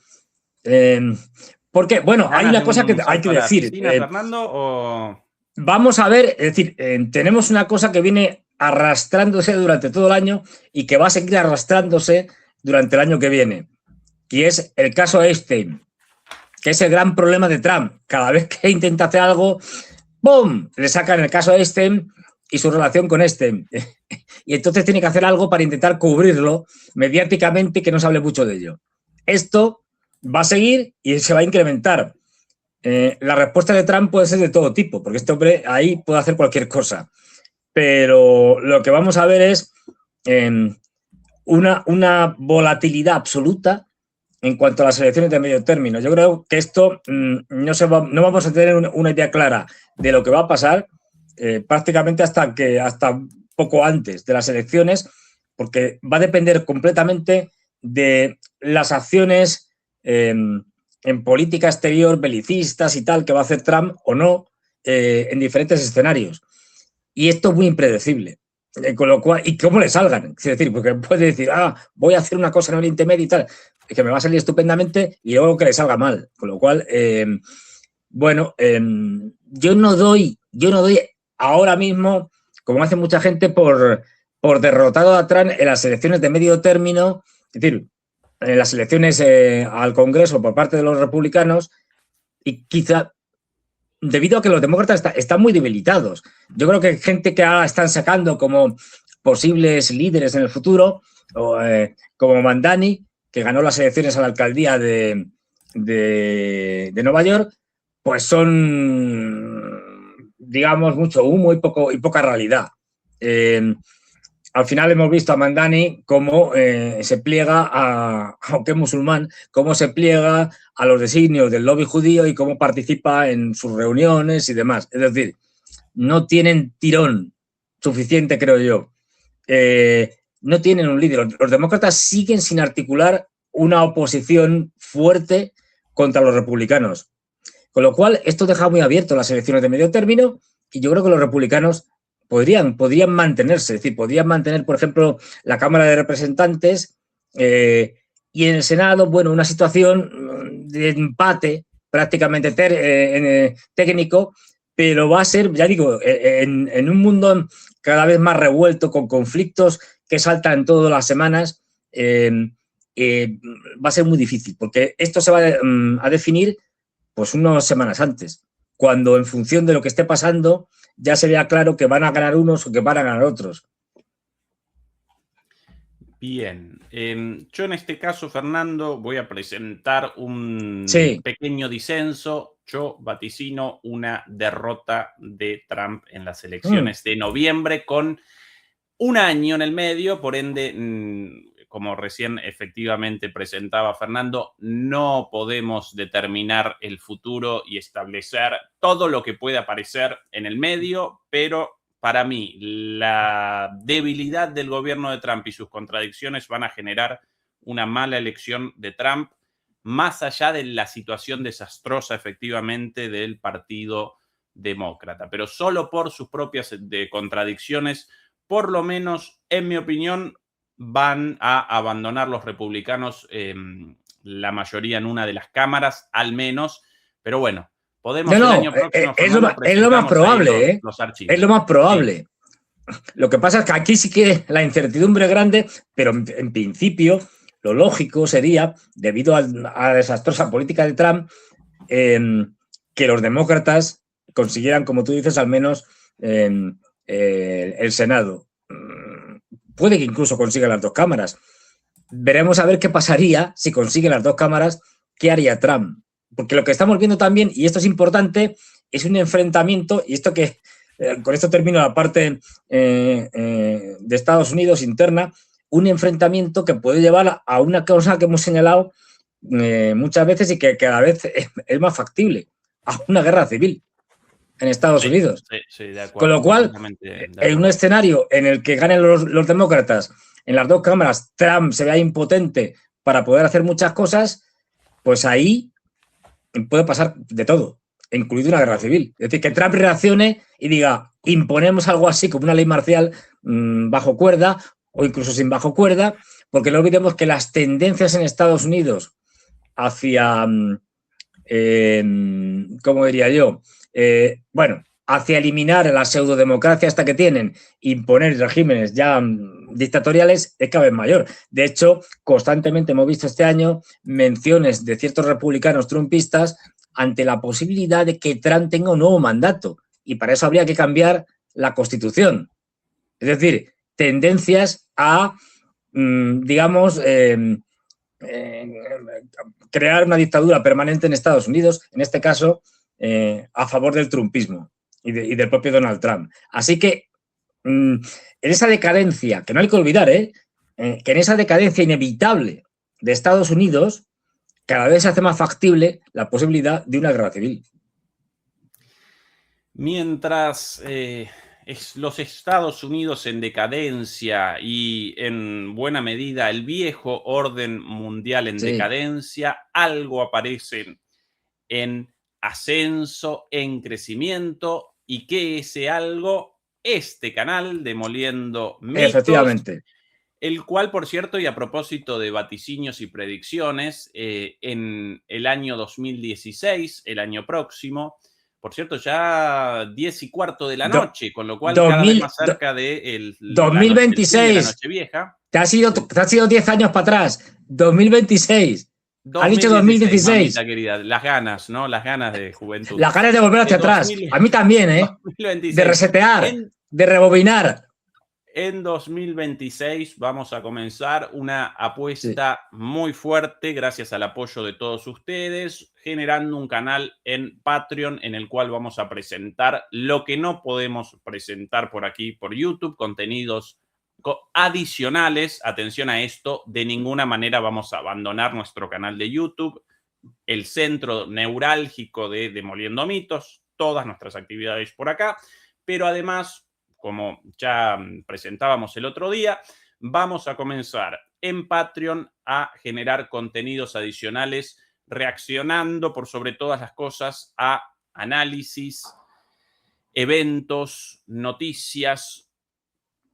Porque, bueno, hay una cosa que hay que decir. Fernando, o... vamos a ver, es decir, tenemos una cosa que viene arrastrándose durante todo el año y que va a seguir arrastrándose durante el año que viene, y es el caso Epstein, que es el gran problema de Trump. Cada vez que intenta hacer algo, ¡bum!, le sacan el caso Epstein y su relación con Epstein. Y entonces tiene que hacer algo para intentar cubrirlo mediáticamente, que no se hable mucho de ello. Esto va a seguir y se va a incrementar. La respuesta de Trump puede ser de todo tipo, porque este hombre ahí puede hacer cualquier cosa. Pero lo que vamos a ver es una volatilidad absoluta en cuanto a las elecciones de medio término. Yo creo que esto no vamos a tener una idea clara de lo que va a pasar prácticamente hasta poco antes de las elecciones, porque va a depender completamente de las acciones en política exterior, belicistas y tal, que va a hacer Trump o no en diferentes escenarios. Y esto es muy impredecible. Con lo cual, y cómo le salgan. Es decir, porque puede decir, voy a hacer una cosa en Oriente Medio y tal, que me va a salir estupendamente y luego que le salga mal. Con lo cual, yo no doy ahora mismo, como hace mucha gente, por derrotado a Trump en las elecciones de medio término, es decir, en las elecciones al Congreso por parte de los republicanos, y quizá debido a que los demócratas están muy debilitados. Yo creo que hay gente que ahora están sacando como posibles líderes en el futuro, como Mandani, que ganó las elecciones a la alcaldía de Nueva York, pues son, digamos, mucho humo y poca realidad. Al final hemos visto a Mandani cómo se pliega, aunque es musulmán, cómo se pliega a los designios del lobby judío y cómo participa en sus reuniones y demás. Es decir, no tienen tirón suficiente, creo yo. No tienen un líder. Los demócratas siguen sin articular una oposición fuerte contra los republicanos. Con lo cual, esto deja muy abierto las elecciones de medio término y yo creo que los republicanos podrían mantenerse, es decir, podrían mantener, por ejemplo, la Cámara de Representantes y en el Senado, bueno, una situación de empate prácticamente técnico, pero va a ser, ya digo, en un mundo cada vez más revuelto, con conflictos que saltan todas las semanas, va a ser muy difícil, porque esto se va a definir pues unas semanas antes, cuando en función de lo que esté pasando ya se vea claro que van a ganar unos o que van a ganar otros. Bien, yo en este caso, Fernando, voy a presentar un pequeño disenso. Yo vaticino una derrota de Trump en las elecciones de noviembre con un año en el medio, por ende, como recién efectivamente presentaba Fernando, no podemos determinar el futuro y establecer todo lo que puede aparecer en el medio, pero para mí la debilidad del gobierno de Trump y sus contradicciones van a generar una mala elección de Trump, más allá de la situación desastrosa efectivamente del Partido Demócrata, pero solo por sus propias contradicciones, por lo menos en mi opinión, van a abandonar los republicanos la mayoría en una de las cámaras, al menos. Pero bueno, podemos el año próximo... Es lo más probable, los archivos. Es lo más probable. Sí. Lo que pasa es que aquí sí que la incertidumbre es grande, pero en principio lo lógico sería, debido a la desastrosa política de Trump, que los demócratas consiguieran, como tú dices, al menos el Senado. Puede que incluso consiga las dos cámaras. Veremos a ver qué pasaría si consigue las dos cámaras, qué haría Trump. Porque lo que estamos viendo también, y esto es importante, es un enfrentamiento, y esto que con esto termino la parte de Estados Unidos interna, un enfrentamiento que puede llevar a una cosa que hemos señalado muchas veces y que cada vez es más factible, a una guerra civil en Estados Unidos. Sí, de acuerdo. Con lo cual, en un escenario en el que ganen los demócratas en las dos cámaras, Trump se vea impotente para poder hacer muchas cosas, pues ahí puede pasar de todo, incluido una guerra civil. Es decir, que Trump reaccione y diga, imponemos algo así como una ley marcial bajo cuerda o incluso sin bajo cuerda, porque no olvidemos que las tendencias en Estados Unidos hacia, ¿cómo diría yo? hacia eliminar la pseudodemocracia hasta que tienen, imponer regímenes ya dictatoriales, es cada vez mayor. De hecho, constantemente hemos visto este año menciones de ciertos republicanos trumpistas ante la posibilidad de que Trump tenga un nuevo mandato, y para eso habría que cambiar la Constitución. Es decir, tendencias a, digamos, crear una dictadura permanente en Estados Unidos, en este caso, a favor del trumpismo y del propio Donald Trump. Así que en esa decadencia, que no hay que olvidar, que en esa decadencia inevitable de Estados Unidos, cada vez se hace más factible la posibilidad de una guerra civil. Mientras los Estados Unidos en decadencia y en buena medida el viejo orden mundial en decadencia, algo aparece en ascenso, en crecimiento, y que ese algo, este canal Demoliendo Mitos, efectivamente, el cual, por cierto, y a propósito de vaticinios y predicciones, en el año 2016, el año próximo, por cierto, ya 10:15 de la noche, con lo cual cada vez más cerca de 2026, la Nochevieja. Te has ido 10 años para atrás. 2026. Ha dicho 2016. Mamita querida, las ganas, ¿no? Las ganas de juventud. Las ganas de volver hacia atrás. A mí también, ¿eh? 2026. De resetear, de rebobinar. En 2026 vamos a comenzar una apuesta muy fuerte, gracias al apoyo de todos ustedes, generando un canal en Patreon en el cual vamos a presentar lo que no podemos presentar por aquí, por YouTube, contenidos adicionales. Atención a esto, de ninguna manera vamos a abandonar nuestro canal de YouTube, el centro neurálgico de Demoliendo Mitos, todas nuestras actividades por acá, pero además, como ya presentábamos el otro día, vamos a comenzar en Patreon a generar contenidos adicionales, reaccionando por sobre todas las cosas a análisis, eventos, noticias,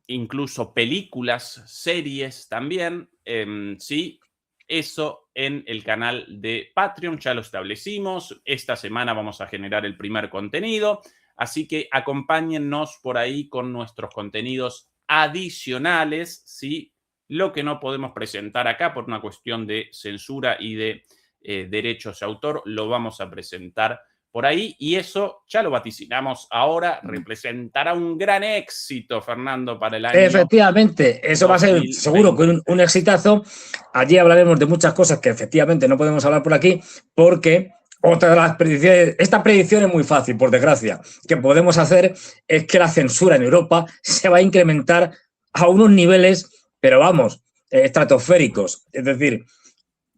incluso películas, series también. Sí, eso en el canal de Patreon, ya lo establecimos. Esta semana vamos a generar el primer contenido. Así que acompáñennos por ahí con nuestros contenidos adicionales, ¿sí? Lo que no podemos presentar acá por una cuestión de censura y de derechos de autor, lo vamos a presentar por ahí, y eso ya lo vaticinamos ahora, representará un gran éxito, Fernando, para el año. Efectivamente, eso 2020. Va a ser seguro que un exitazo. Allí hablaremos de muchas cosas que efectivamente no podemos hablar por aquí, porque otra de las predicciones, esta predicción es muy fácil, por desgracia, que podemos hacer es que la censura en Europa se va a incrementar a unos niveles, pero vamos, estratosféricos. Es decir,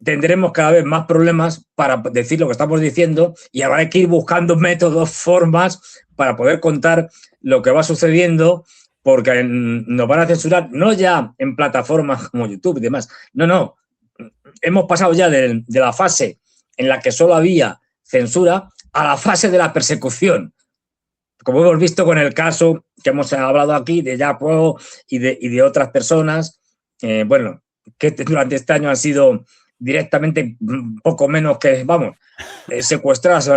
tendremos cada vez más problemas para decir lo que estamos diciendo, y habrá que ir buscando métodos, formas para poder contar lo que va sucediendo, porque nos van a censurar no ya en plataformas como YouTube y demás. No. Hemos pasado ya de la fase en la que solo había censura a la fase de la persecución. Como hemos visto con el caso que hemos hablado aquí de Yapo y de otras personas, bueno, que durante este año han sido directamente poco menos que, vamos, secuestradas.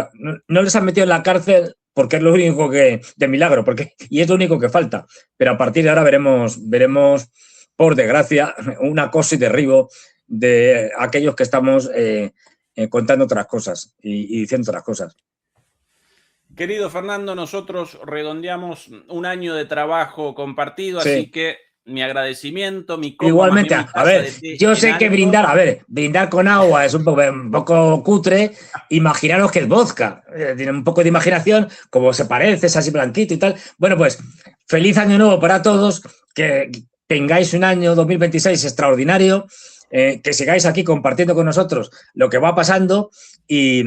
No les han metido en la cárcel porque es lo único que, de milagro, y es lo único que falta. Pero a partir de ahora veremos, por desgracia, un acoso y derribo de aquellos que estamos contando otras cosas y diciendo otras cosas. Querido Fernando, nosotros redondeamos un año de trabajo compartido, así que mi agradecimiento, mi copa. Igualmente, a ver, yo sé que brindar con agua es un poco cutre. Imaginaros que es vodka, tiene un poco de imaginación, como se parece, es así blanquito y tal. Bueno, pues feliz año nuevo para todos, que tengáis un año 2026 extraordinario, que sigáis aquí compartiendo con nosotros lo que va pasando y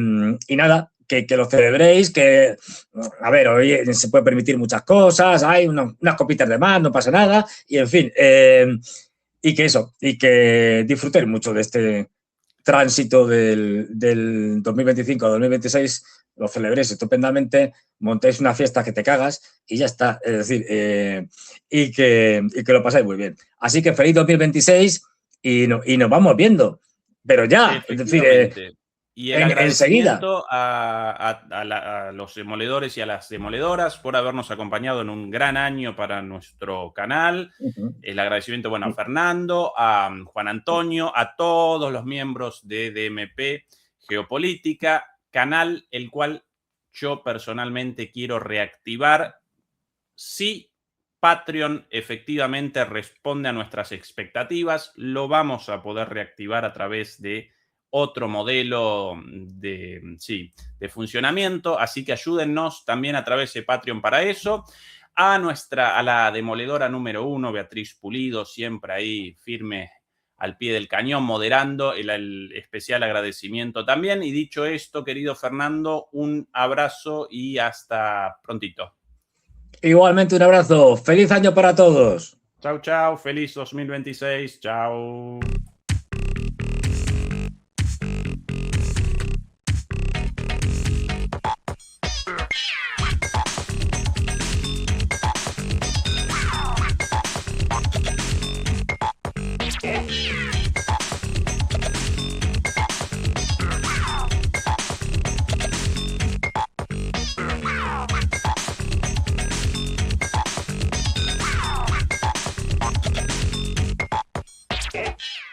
nada, que lo celebréis, que, a ver, hoy se puede permitir muchas cosas, hay unas copitas de más, no pasa nada, y en fin, y que disfrutéis mucho de este tránsito del 2025 a 2026, lo celebréis estupendamente, montéis una fiesta que te cagas y ya está, es decir, y que lo pasáis muy bien. Así que feliz 2026 y nos vamos viendo, pero ya, es decir... Y el enseguida. agradecimiento a los demoledores y a las demoledoras por habernos acompañado en un gran año para nuestro canal. El agradecimiento, bueno, a Fernando, a Juan Antonio, a todos los miembros de DMP Geopolítica, canal el cual yo personalmente quiero reactivar si Patreon efectivamente responde a nuestras expectativas. Lo vamos a poder reactivar a través de otro modelo de funcionamiento, así que ayúdennos también a través de Patreon para eso. A la demoledora número 1, Beatriz Pulido, siempre ahí firme al pie del cañón, moderando, el especial agradecimiento también. Y dicho esto, querido Fernando, un abrazo y hasta prontito. Igualmente un abrazo. ¡Feliz año para todos! Chau, chau. Feliz 2026. Chau.